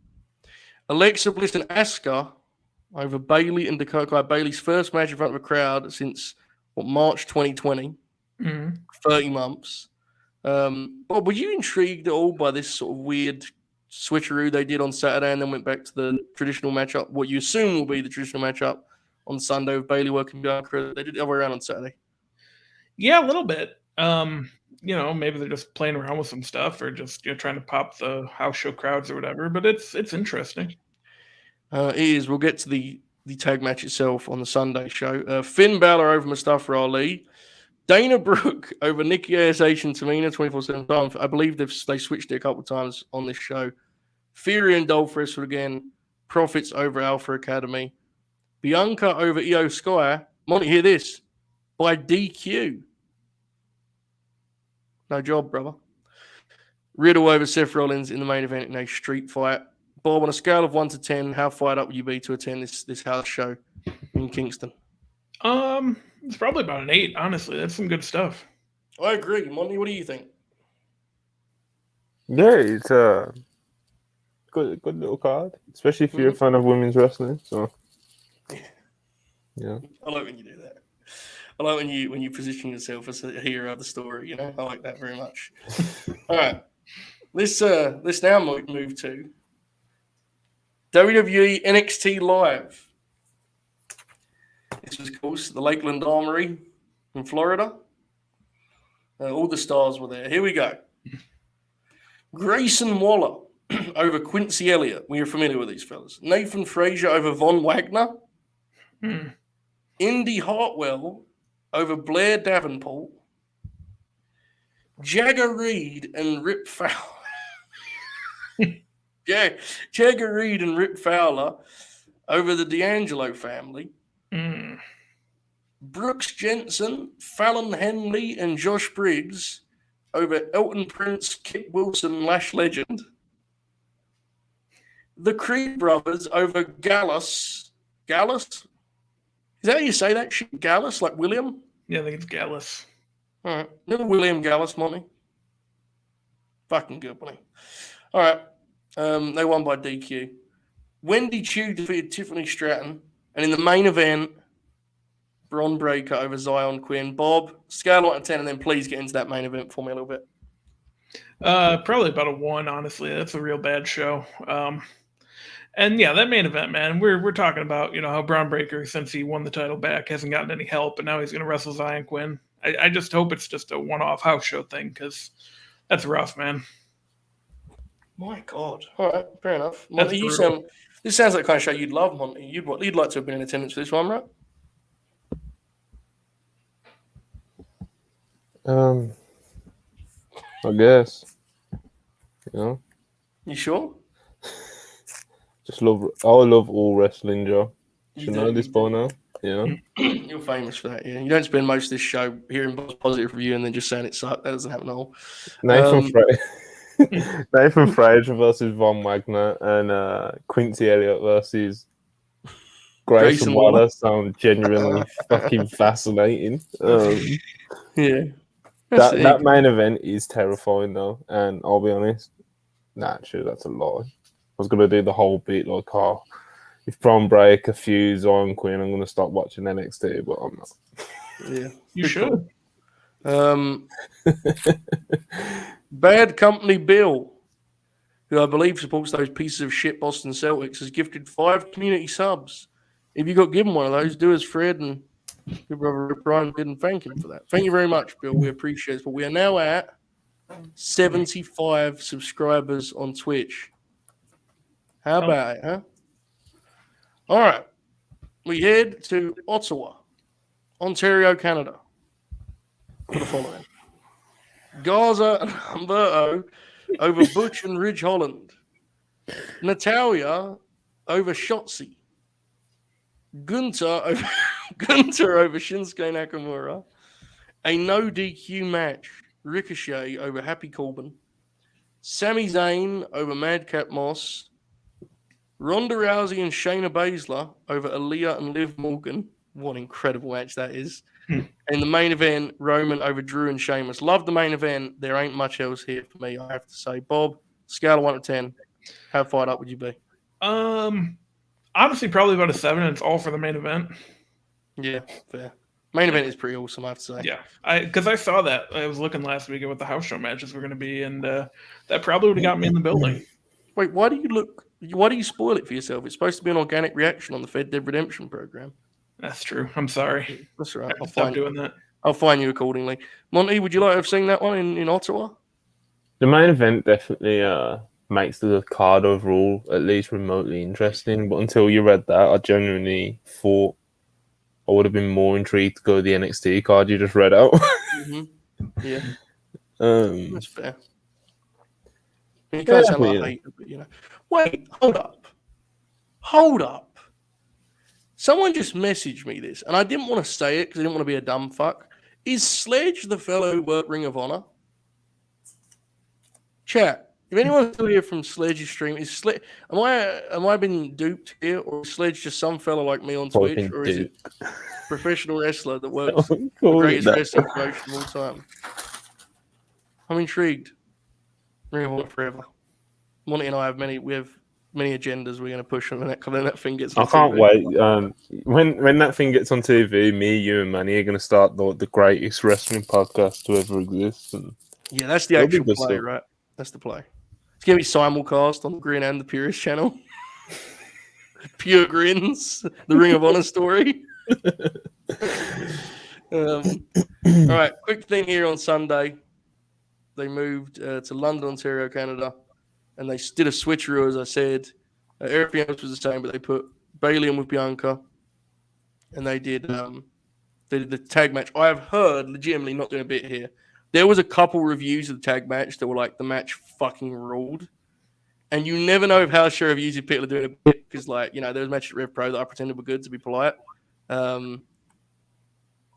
Alexa Bliss and Asuka over Bayley and Dakota. Bayley's first match in front of a crowd since March 2020, 30 months. Bob, were you intrigued at all by this sort of weird switcheroo they did on Saturday and then went back to the traditional matchup, what you assume will be the traditional matchup on Sunday with Bayley working Bianca? They did it the other way around on Saturday. Yeah, a little bit. Maybe they're just playing around with some stuff, or just trying to pop the house show crowds or whatever. But it's interesting. It is. We'll get to the tag match itself on the Sunday show. Finn Balor over Mustafa Ali. Dana Brooke over Nikki ASH and Tamina 24/7. I believe they switched it a couple of times on this show. Fury and Dolph wrestled again. Profits over Alpha Academy. Bianca over Io Sky. Monty, hear this. By DQ. No job, brother. Riddle over Seth Rollins in the main event in a street fight. Bob, on a scale of 1 to 10, how fired up would you be to attend this house show in Kingston? It's probably about an 8, honestly. That's some good stuff. I agree. Monty, what do you think? Yeah, it's a good little card, especially if you're a fan of women's wrestling. So, yeah. I like when you do that. I like when you position yourself as a hero of the story. I like that very much. All right, let's now move to WWE NXT Live. This was, of course, the Lakeland Armory in Florida. All the stars were there. Here we go. Grayson Waller over Quincy Elliott. We are familiar with these fellas. Nathan Frazier over Von Wagner. Indy Hartwell over Blair Davenport. Jagger Reed and Rip Fowler. Yeah, Jagger Reed and Rip Fowler over the D'Angelo family. Mm. Brooks Jensen, Fallon Henley, and Josh Briggs over Elton Prince, Kip Wilson, Lash Legend. The Creed brothers over Gallus. Gallus? Is that how you say that shit? Gallus? Like William? Yeah, I think it's Gallus. All right. Remember William Gallus, Monty? Fucking good, Monty. All right. They won by DQ. Wendy Chu defeated Tiffany Stratton. And in the main event, Bron Breakker over Zion Quinn. Bob, scale of 1 to 10, and then please get into that main event for me a little bit. Probably about a 1, honestly. That's a real bad show. And yeah, that main event, man, we're talking about, how Bron Breakker, since he won the title back, hasn't gotten any help, and now he's going to wrestle Zion Quinn. I just hope it's just a one-off house show thing, because that's rough, man. My God. All right, fair enough. Monty, this sounds like the kind of show you'd love, Monty. You'd like to have been in attendance for this one, right? I guess. You sure? I love all wrestling, Joe. You know this by now. Yeah. You're famous for that, yeah. You don't spend most of this show hearing positive review and then just saying it sucked. That doesn't happen at all. Nathan Fraser versus Von Wagner and Quincy Elliott versus Grayson Waller sound genuinely fucking fascinating. Yeah. That main event is terrifying though, and I'll be honest, actually that's a lie. I was gonna do the whole bit like, if Bron Breakker feuds Zion Quinn, I'm gonna stop watching NXT, but I'm not. Yeah, you should. Bad Company Bill, who I believe supports those pieces of shit Boston Celtics, has gifted 5 community subs. If you got given one of those, do as Fred and your brother Brian did and thank him for that. Thank you very much, Bill. We appreciate it. But we are now at 75 subscribers on Twitch. How about it, huh? All right. We head to Ottawa, Ontario, Canada, for the following. Gaza and Humberto over Butch and Ridge Holland. Natalia over Shotzi. Gunther over Shinsuke Nakamura. A no DQ match. Ricochet over Happy Corbin. Sami Zayn over Madcap Moss. Ronda Rousey and Shayna Baszler over Aaliyah and Liv Morgan. What an incredible match that is. And the main event, Roman over Drew and Sheamus. Love the main event. There ain't much else here for me, I have to say. Bob, scale of 1 to 10. How fired up would you be? Honestly, probably about a 7, and it's all for the main event. Yeah, fair. Main event is pretty awesome, I have to say. Yeah, because I saw that. I was looking last week at what the house show matches were going to be, and that probably would have got me in the building. Wait, why do you spoil it for yourself? It's supposed to be an organic reaction on the Fed Dead Redemption program. That's true. I'm sorry. That's all right. I'll stop doing that. I'll find you accordingly. Monty, would you like to have seen that one in Ottawa? The main event definitely makes the card overall at least remotely interesting, but until you read that, I genuinely thought I would have been more intrigued to go to the NXT card you just read out. Mm-hmm. Yeah. That's fair. You Yeah, can't sound like a hater, but Wait, hold up. Someone just messaged me this, and I didn't want to say it because I didn't want to be a dumb fuck. Is Sledge the fellow who worked Ring of Honor? Chat. If anyone's still here from Sledge's stream, is Sledge? Am I being duped here, or is Sledge just some fellow like me on Twitch, or is it a professional wrestler that works the greatest wrestling promotion of all time? I'm intrigued. Ring of Honor forever. Monty and I have many agendas we're going to push when that thing gets on I can't wait. When that thing gets on TV, me, you, and Manny are going to start the greatest wrestling podcast to ever exist. And yeah, that's the actual play, right? That's the play. It's going to be simulcast on the Green and the Purist channel. Pure grins. The Ring of Honor story. All right, quick thing here on Sunday. They moved to London, Ontario, Canada, and they did a switcheroo, as I said. Everything else was the same, but they put Bailey in with Bianca, and they did the tag match. I have heard, legitimately, not doing a bit here, there was a couple reviews of the tag match that were like, the match fucking ruled. And you never know if house show reviews if people are doing a bit because, like, there was a match at Rev Pro that I pretended were good to be polite.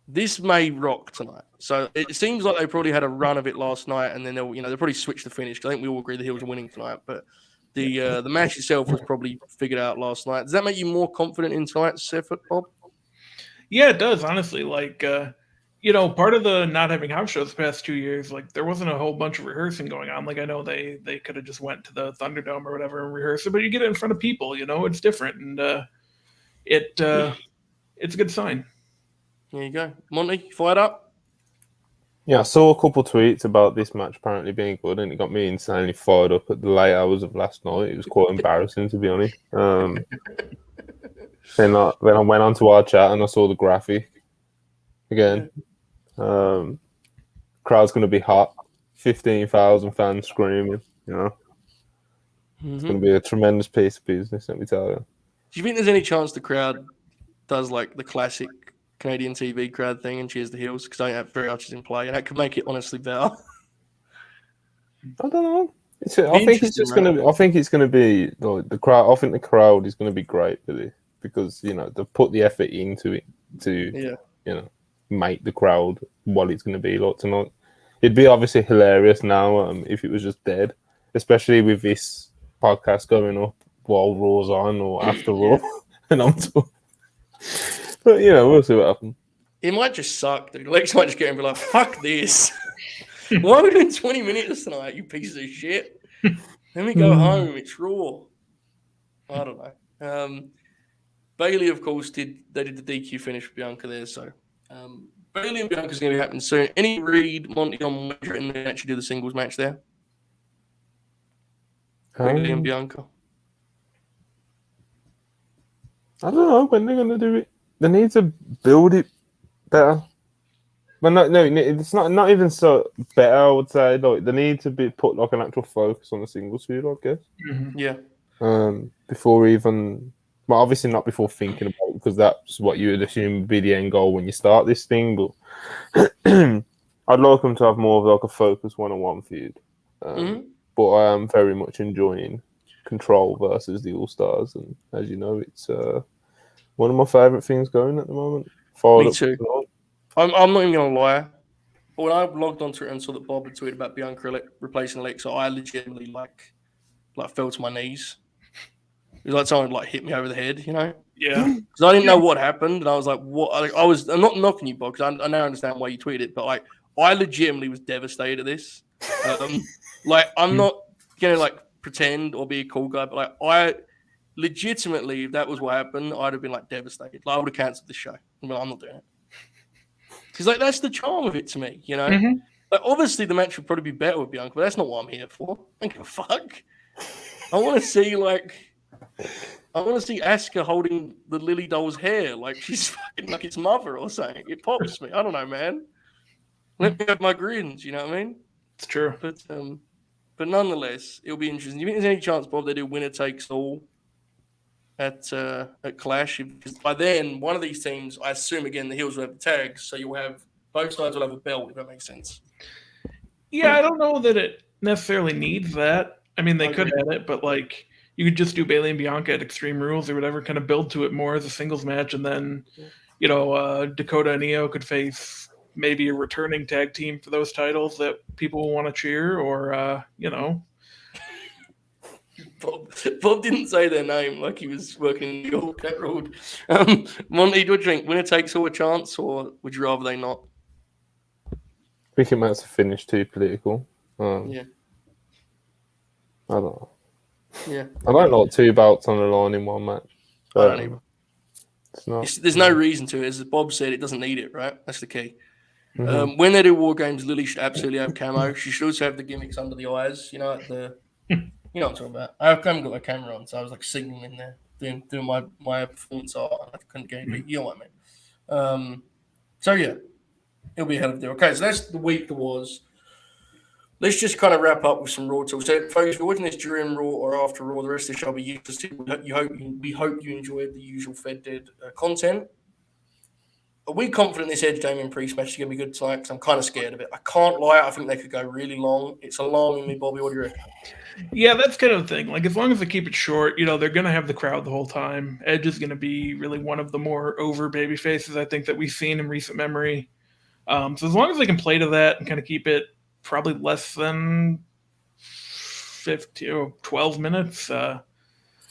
This may rock tonight. So it seems like they probably had a run of it last night, and then they'll probably switch the finish. I think we all agree the Heels are winning tonight, but the match itself was probably figured out last night. Does that make you more confident in tonight's effort, Bob? Yeah, it does. Honestly, like part of the not having house shows the past 2 years, like there wasn't a whole bunch of rehearsing going on. Like I know they could have just went to the Thunderdome or whatever and rehearsed it, but you get it in front of people. It's different, and it's a good sign. There you go. Monty, fired up? Yeah, I saw a couple tweets about this match apparently being good, and it got me insanely fired up at the late hours of last night. It was quite embarrassing, to be honest. Then I went onto our chat and I saw the graphic again. Crowd's going to be hot. 15,000 fans screaming, It's going to be a tremendous piece of business, let me tell you. Do you think there's any chance the crowd does like the classic Canadian TV crowd thing and cheers the Heels? Because I think that very much is in play, and that could make it honestly better. I don't know. I think it's just going to be. I think it's going to be like the crowd. I think the crowd is going to be great for this because they've put the effort into it to make the crowd what it's going to be like tonight. It'd be obviously hilarious now if it was just dead, especially with this podcast going up while Raw's on or after Raw, and I'm talking. But we'll see what happens. It might just suck. The Lex might just get and be like, "Fuck this! Why are we doing 20 minutes tonight? You pieces of shit! Let me go home. It's Raw." I don't know. Bailey, of course, did the DQ finish for Bianca there. So Bailey and Bianca's going to be happening soon. Any read, Monty, on when they actually do the singles match there? Bailey and Bianca. I don't know when they're going to do it. They need to build it better. But no, it's not even so better, I would say. Like, they need to be put like an actual focus on the singles feud, I guess. Mm-hmm. Yeah. Before even, well, obviously not before thinking about it, because that's what you would assume would be the end goal when you start this thing. But I'd like them to have more of like a focus one-on-one feud. But I am very much enjoying Control versus the All Stars, and as you know, it's one of my favorite things going at the moment. Me too. I'm not even gonna lie. When I logged on Twitter and saw that Bob had tweeted about Bianca replacing Alexa, I legitimately like fell to my knees. It was like someone like hit me over the head, Yeah. Because I didn't know what happened, and I was like, "What?" I'm not knocking you, Bob, because I now understand why you tweeted it, but like, I legitimately was devastated at this. I'm not gonna pretend or be a cool guy, but I legitimately, if that was what happened, I'd have been devastated. I would have cancelled the show. I'm not doing it. Because that's the charm of it to me, Mm-hmm. Obviously the match would probably be better with Bianca, but that's not what I'm here for. I don't give a fuck. I want to see Asuka holding the Lily doll's hair like she's fucking like its mother or something. It pops me. I don't know, man. Let me have my grins. You know what I mean? It's true. But nonetheless, it'll be interesting. Do you think there's any chance, Bob, they do winner takes all at Clash? Because by then, one of these teams, I assume again, the Heels will have the tags, so you'll have both sides will have a belt. If that makes sense. Yeah, I don't know that it necessarily needs that. I mean, they could add it, but you could just do Bailey and Bianca at Extreme Rules or whatever, kind of build to it more as a singles match, and then Dakota and Io could face maybe a returning tag team for those titles that people will want to cheer, or Bob didn't say their name like he was working in New York. That ruled. Monty, do you think winner takes all a chance, or would you rather they not? I think it might have finished too political. Yeah. I don't know. Yeah. I don't like two belts on the line in one match. I don't either. It's not. There's no reason to it. As Bob said, it doesn't need it, right? That's the key. Mm-hmm. When they do War Games, Lily should absolutely have camo. She should also have the gimmicks under the eyes, you know what I'm talking about. I haven't got my camera on, so I was signaling there, doing my performance art. I couldn't get it, you know what I mean. So yeah, it'll be a hell of a deal. Okay, so that's the week that was. Let's just kind of wrap up with some Raw talk. So, folks, if you're watching this during Raw or after Raw, the rest of the show will be useless. We hope you enjoyed the usual Fed Dead content. are we confident this Edge Damian Priest match is going to be good tonight? Because I'm kind of scared of it. I can't lie. I think they could go really long. It's alarming me, Bobby. What do you reckon? Yeah, that's kind of the thing. Like, as long as they keep it short, they're going to have the crowd the whole time. Edge is going to be really one of the more over baby faces, I think, that we've seen in recent memory. So as long as they can play to that and kind of keep it probably less than 12 minutes, I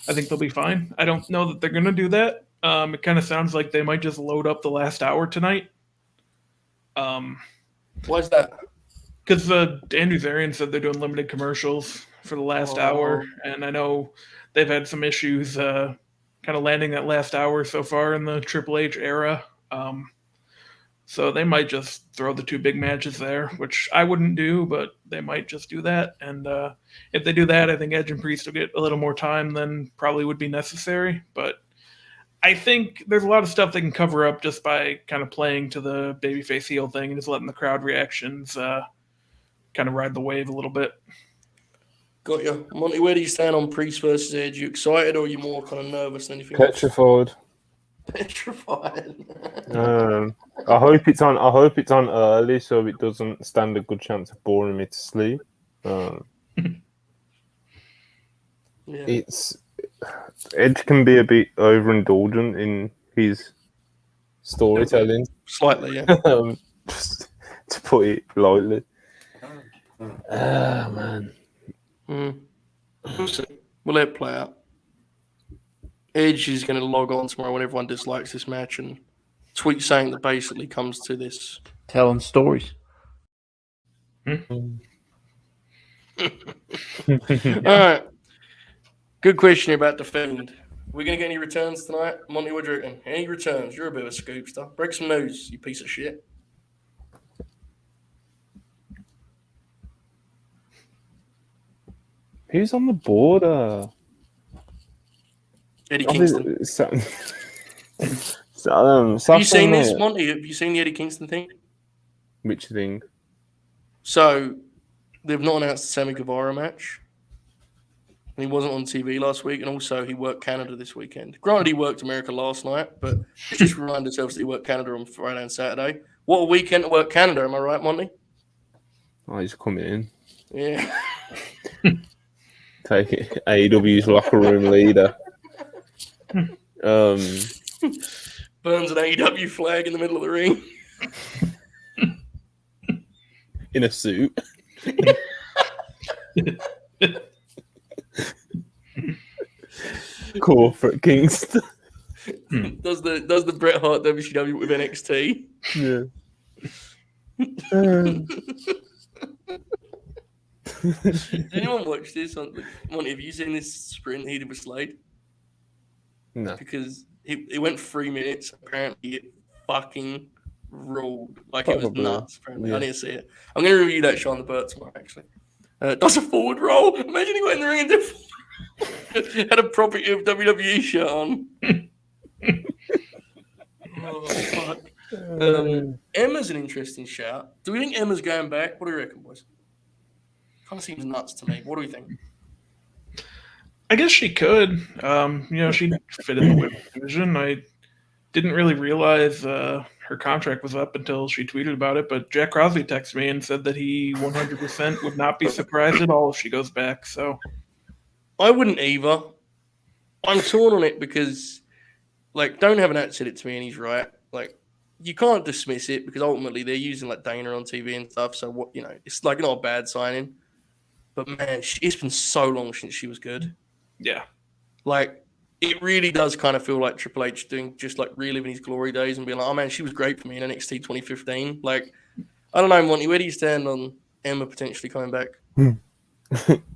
think they'll be fine. I don't know that they're going to do that. It kind of sounds like they might just load up the last hour tonight. Why is that? Because Andrew Zarian said they're doing limited commercials for the last hour, and I know they've had some issues kind of landing that last hour so far in the Triple H era. So they might just throw the two big matches there, which I wouldn't do, but they might just do that. And if they do that, I think Edge and Priest will get a little more time than probably would be necessary. But I think there's a lot of stuff they can cover up just by kind of playing to the babyface heel thing and just letting the crowd reactions kind of ride the wave a little bit. Got you. Monty, where do you stand on Priest versus Edge? You excited or are you more kind of nervous than anything Petrified. Petrified. I hope it's on early so it doesn't stand a good chance of boring me to sleep. It's Edge can be a bit overindulgent in his storytelling. Slightly, yeah. Just to put it lightly. Man. We'll see. We'll let it play out. Edge is going to log on tomorrow when everyone dislikes this match and tweet saying that basically comes to this. Telling stories. All right. Good question about the Fiend. We're going to get any returns tonight? Monty, what do you reckon? Any returns? You're a bit of a scoopster. Break some news, you piece of shit. Who's on the board? Eddie Kingston. Have you seen this, Monty? Have you seen the Eddie Kingston thing? Which thing? So, they've not announced the Sammy Guevara match. And he wasn't on TV last week, and also he worked Canada this weekend. Granted, he worked America last night, but just remind ourselves that he worked Canada on Friday and Saturday. What a weekend to work Canada, am I right, Monty? Oh, he's coming in. Yeah. Take it. AEW's locker room leader. Burns an AEW flag in the middle of the ring. In a suit. Corporate Kingston. Does the Bret Hart WCW with NXT? Yeah. Did anyone watch this? Monty, have you seen this sprint he did with Slade? No. Because it went 3 minutes. Apparently, it fucking ruled. Like, it was nuts, apparently. Yeah. I didn't see it. I'm going to review that show on the Burt tomorrow, actually. Does a forward roll. Imagine he went in the ring and did had a proper WWE shirt on. Oh, fuck. Emma's an interesting shout. Do we think Emma's going back? What do you reckon, boys? Kind of seems nuts to me. What do we think? I guess she could. She fit in the women's division. I didn't really realize her contract was up until she tweeted about it, but Jack Rousey texted me and said that he 100% would not be surprised at all if she goes back. So I wouldn't either. I'm torn on it because, don't have an act said it to me and he's right. You can't dismiss it because ultimately they're using Dana on TV and stuff. So what, it's not a bad signing. But man, it's been so long since she was good. Yeah. It really does kind of feel like Triple H doing just reliving his glory days and being like, oh man, she was great for me in NXT 2015. I don't know, Monty, where do you stand on Emma potentially coming back?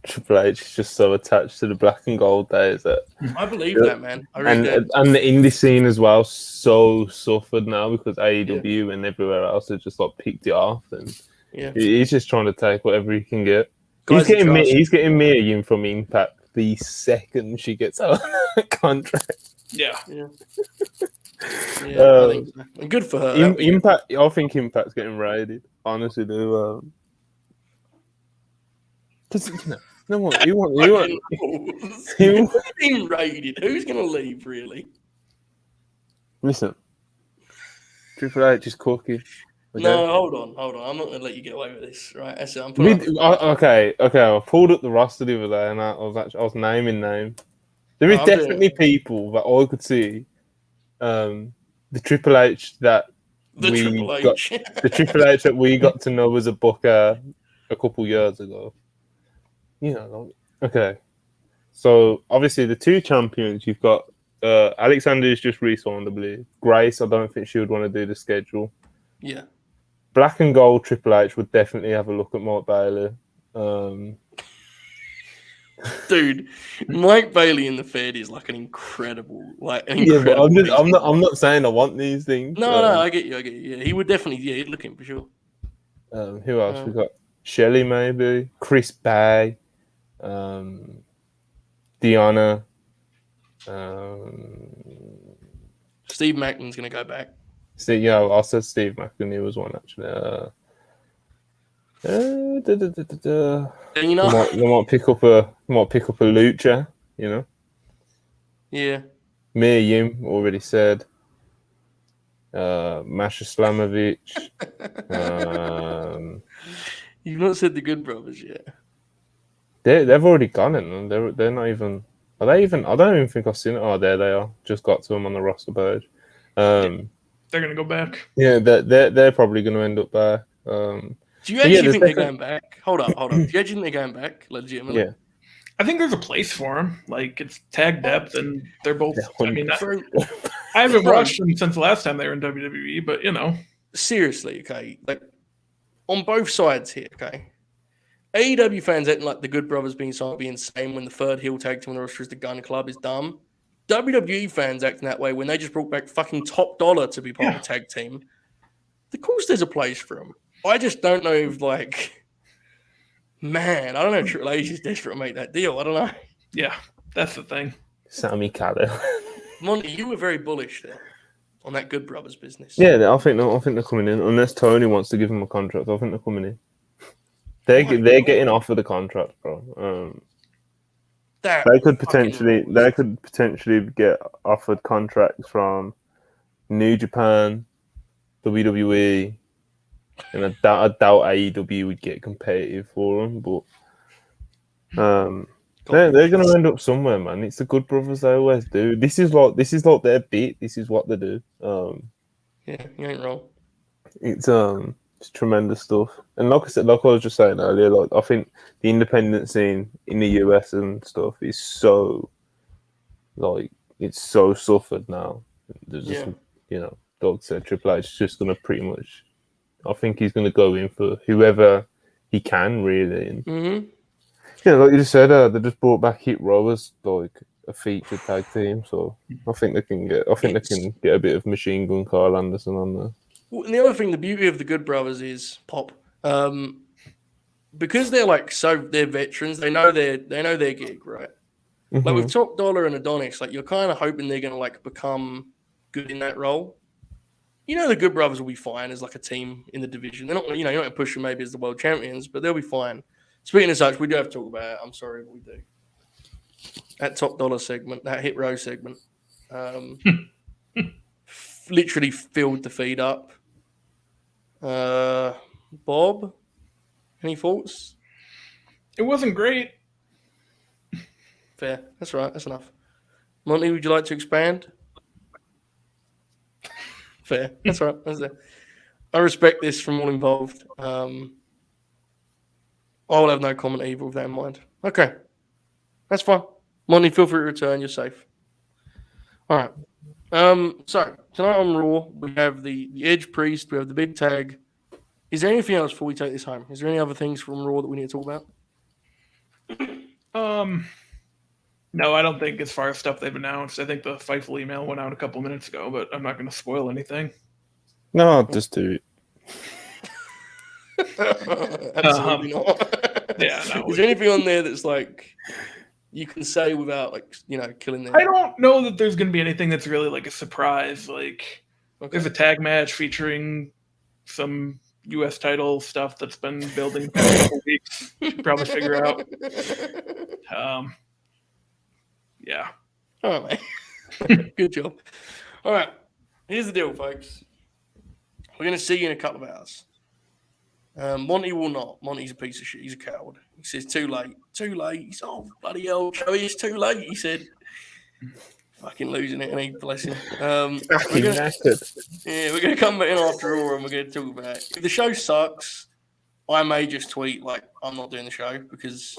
Triple H is just so attached to the black and gold days that I believe that, man. I really do. And the indie scene as well so suffered now because AEW and everywhere else has just picked it off and he's just trying to take whatever he can get. He's getting Mia Yim from Impact the second she gets out of the contract. Yeah. I think so. And good for her. Impact. I think Impact's getting raided. Honestly, do. Because no one. You want. Being raided. Who's going to leave? Really? Listen. Triple H is cooking. Okay. No, hold on. I'm not going to let you get away with this, right? That's it. I'm putting Okay. I pulled up the roster the other day, and I was naming names. There is I'm definitely people that I could see. The Triple H that the we Triple got, H. the Triple H that we got to know as a booker a couple years ago. You know, okay. So obviously the two champions you've got. Alexander is just re-signed, I believe. Grace, I don't think she would want to do the schedule. Yeah. Black and Gold Triple H would definitely have a look at Mike Bailey. Dude, Mike Bailey in the Fed is like an incredible, But piece I'm not saying I want these things. No, I get you. Yeah, he would definitely. Yeah, he'd look in for sure. Who else? We've got Shelley, maybe Chris Bay, Deanna. Steve Maclin's going to go back. I said Steve McInerney was one actually. You know, they might pick up a lucha, you know. Yeah. Mia Yim already said. Masha Slamovich. You've not said the Good Brothers yet. They've already gone in. They're not even. Are they even? I don't even think I've seen it. Oh, there they are. Just got to them on the roster page. They're gonna go back. Yeah, they're probably going to end up back. Do you actually think they're going back? Hold up. Do you actually think they're going back legitimately? Yeah. I think there's a place for them. Like, it's tag depth, and they're both. I mean, I haven't watched them since the last time they were in WWE, but you know. Seriously, okay. Like, on both sides here, okay. AEW fans acting like the Good Brothers being insane when the third heel tag team on the roster is the Gun Club is dumb. WWE fans acting that way when they just brought back fucking Top Dollar to be part of the tag team. Of course, there's a place for them. I just don't know if, man, I don't know if Triple H is desperate to make that deal. I don't know. Yeah, that's the thing. Sammy Callihan. Monty, you were very bullish there on that Good Brothers business. Yeah, I think they're coming in. Unless Tony wants to give them a contract, I think they're coming in. They're getting offered the contract, bro. They could potentially get offered contracts from New Japan, WWE, and I doubt AEW would get competitive for them, but they're going to end up somewhere, man. It's the Good Brothers they always do. This is like their beat. This is what they do. Yeah, you ain't wrong. It's tremendous stuff. And like I said, like I was just saying earlier, like I think the independent scene in the US and stuff is so, it's so suffered now. There's just, Doug said Triple H is just going to pretty much, I think he's going to go in for whoever he can, really. And, like you just said, they just brought back Hit Row as like a featured tag team. So I think they can get a bit of Machine Gun Carl Anderson on there. Well, and the other thing, the beauty of the Good Brothers is Pop, because they're they're veterans. They know their gig, right? Mm-hmm. Like with Top Dollar and Adonis, you're kind of hoping they're going to become good in that role. The Good Brothers will be fine as a team in the division. They're not, you're not going to push them maybe as the world champions, but they'll be fine. Speaking of such, we do have to talk about it. I'm sorry, but we do. That Top Dollar segment, that Hit Row segment, literally filled the feed up. Bob, any thoughts? It wasn't great. Fair. That's right. That's enough. Monty, would you like to expand? Fair. That's right. That's it. I respect this from all involved. I will have no comment either with that in mind. Okay. That's fine. Monty, feel free to return. You're safe. All right. So tonight on Raw, we have the Edge Priest, we have the Big Tag. Is there anything else before we take this home? Is there any other things from Raw that we need to talk about? No, I don't think as far as stuff they've announced. I think the Fightful email went out a couple minutes ago, but I'm not going to spoil anything. No, I'll just do it. Absolutely not. Yeah, no. Is there anything on there that's you can say without killing them? I don't know that there's going to be anything that's really a surprise. There's a tag match featuring some U.S. title stuff that's been building for a couple weeks. You should probably figure out. Yeah. All right, man. Good job. All right. Here's the deal, folks. We're going to see you in a couple of hours. Monty will not. Monty's a piece of shit. He's a coward. He says, too late. Too late. He's, oh, bloody hell, Joey, it's too late, he said. Fucking losing it, and he bless him. We're going to come back in after all, and we're going to talk about it. If the show sucks, I may just tweet, like, I'm not doing the show, because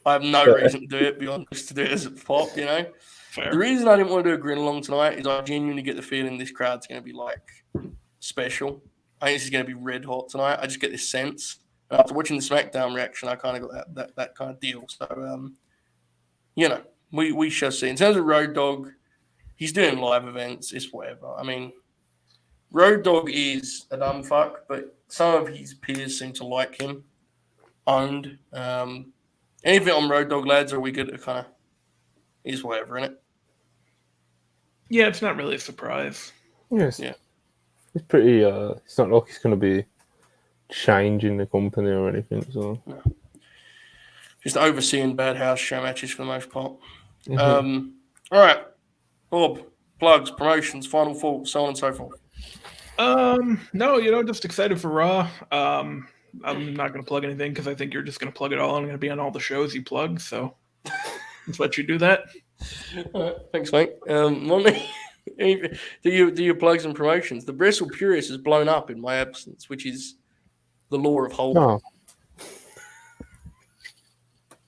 I have no reason to do it beyond just to do it as a pop, you know? Fair. The reason I didn't want to do a grin along tonight is I genuinely get the feeling this crowd's going to be, like, special. I think this is going to be red hot tonight. I just get this sense. And after watching the SmackDown reaction, I kind of got that kind of deal. So, you know, we shall see. In terms of Road Dogg, he's doing live events. It's whatever. I mean, Road Dogg is a dumb fuck, but some of his peers seem to like him. Owned. Anything on Road Dogg, lads, are we good at kind of is whatever, innit? Yeah, it's not really a surprise. Yes. Yeah. It's pretty. It's not like he's going to be changing the company or anything. So No. Just overseeing bad house show matches for the most part. Mm-hmm. All right, Bob, plugs, promotions, final thoughts, so on and so forth. No, just excited for Raw. I'm not going to plug anything because I think you're just going to plug it all. I'm going to be on all the shows you plug, so let's let you do that. All right, thanks, mate. Monty, do your plugs and promotions? The Bristle Purist has blown up in my absence, which is the law of Holden. Oh.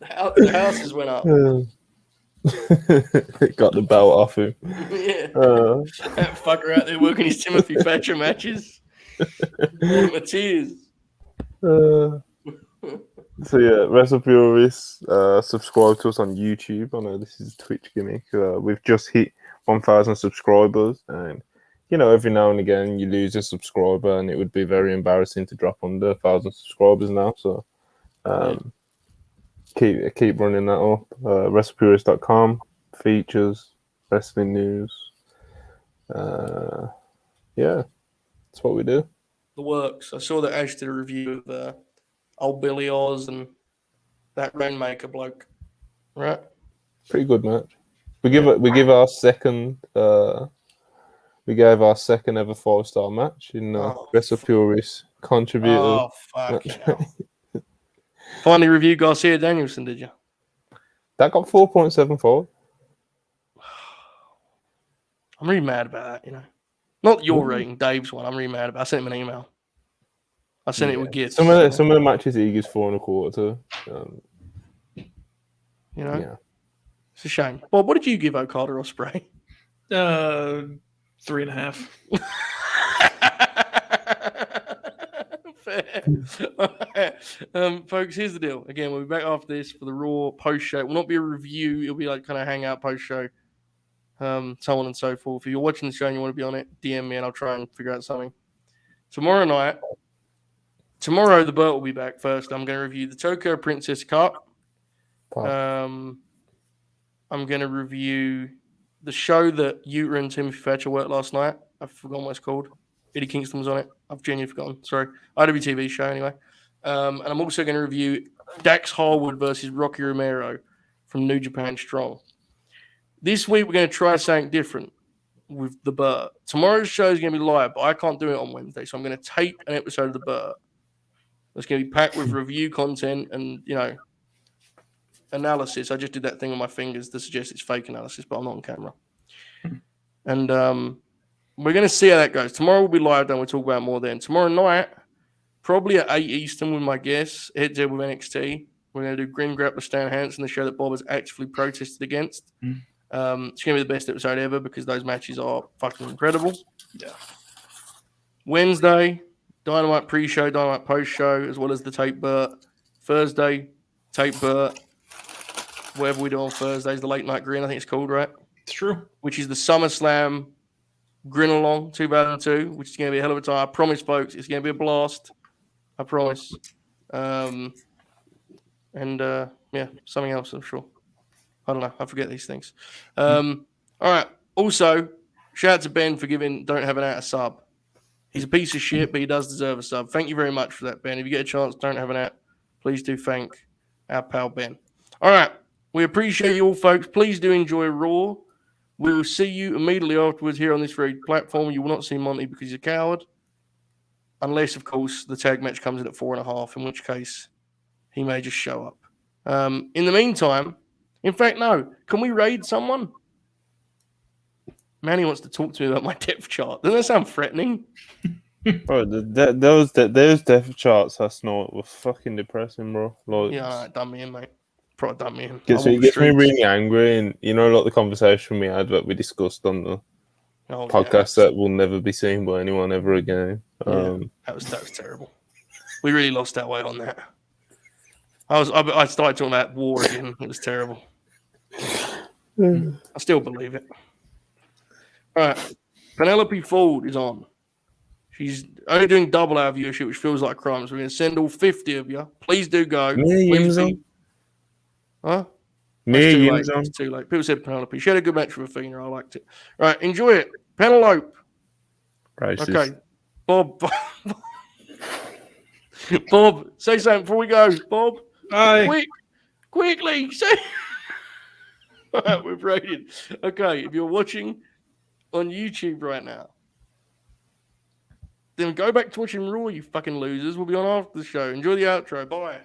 The houses went up. Got the belt off him. Yeah. That fucker out there working his Timothy Thatcher matches. My tears. So yeah, Wrestle Purists, subscribe to us on YouTube. I know this is a Twitch gimmick. We've just hit 1,000 subscribers, and every now and again you lose a subscriber, and it would be very embarrassing to drop under 1,000 subscribers now. So keep running that up. WrestlePurist.com, features, wrestling news. Yeah, that's what we do. The works. I saw that Ash did a review of old Billy Oz and that Rainmaker bloke. Right? Pretty good match. We give our second we gave our second ever 5-star match in Wrestle Purist contributor. Oh fuck! Finally reviewed Garcia Danielson, did you? That got 4.75. I'm really mad about that. Not your rating, Dave's one. I'm really mad about. I sent him an email. I sent it with gifts. Some of the matches he gives 4.25 to. Yeah. It's a shame. Bob, what did you give Okada Ospreay? 3.5. Fair. Folks, here's the deal. Again, we'll be back after this for the Raw post show. It will not be a review. It'll be like kind of hangout post show. So on and so forth. If you're watching the show and you want to be on it, DM me and I'll try and figure out something. Tomorrow, the Burt will be back first. I'm going to review the Tokyo Princess Cup. I'm going to review the show that Utah and Timothy Thatcher worked last night. I've forgotten what it's called. Eddie Kingston was on it. I've genuinely forgotten. Sorry. IWTV show anyway. And I'm also going to review Dax Harwood versus Rocky Romero from New Japan Strong. This week, we're going to try something different with the Burt. Tomorrow's show is going to be live, but I can't do it on Wednesday. So I'm going to tape an episode of the Burt. It's going to be packed with review content and, analysis. I just did that thing on my fingers to suggest it's fake analysis, but I'm not on camera. And we're going to see how that goes. Tomorrow will be live, then we'll talk about more then. Tomorrow night, probably at 8 Eastern with my guess, head-to-head with NXT. We're going to do Grin Grappler Stan Hansen, the show that Bob has actively protested against. It's going to be the best episode ever because those matches are fucking incredible. Yeah. Wednesday, Dynamite pre-show, Dynamite post-show, as well as the Tape Burt. Thursday, Tape Burt. Whatever we do on Thursdays, the Late Night Grin, I think it's called, right? It's true. Which is the SummerSlam Grin Along 2002, which is going to be a hell of a time. I promise, folks, it's going to be a blast. I promise. Something else, I'm sure. I don't know. I forget these things. All right. Also, shout out to Ben for giving Don't Have an Out a sub. He's a piece of shit, but he does deserve a sub. Thank you very much for that, Ben. If you get a chance, Don't Have an Out, please do thank our pal Ben. All right. We appreciate you all, folks. Please do enjoy Raw. We will see you immediately afterwards here on this very platform. You will not see Monty because he's a coward. unless, of course, the tag match comes in at 4.5, in which case he may just show up. In the meantime, in fact, no. Can we raid someone? Manny wants to talk to me about my depth chart. Doesn't that sound threatening? Bro, those depth charts last night were fucking depressing, bro. Like, Yeah, done me in, mate. Probably done me in. Gets me really angry, and like the conversation we had that we discussed on the podcast that will never be seen by anyone ever again. That was terrible. We really lost our way on that. I started talking about war again. It was terrible. I still believe it. All right, Penelope Ford is on. She's only doing double our viewership, which feels like a crime. So we're going to send all 50 of you. Please do go. Huh? It's too late. People said Penelope. She had a good match with Athena. I liked it. All right, enjoy it. Penelope. Racist. Okay. Bob. Bob, say something before we go. Bob. Hi. Quickly. Say. All right, we've rated. Okay, if you're watching on YouTube right now, then go back to watching Raw, you fucking losers. We'll be on after the show. Enjoy the outro. Bye.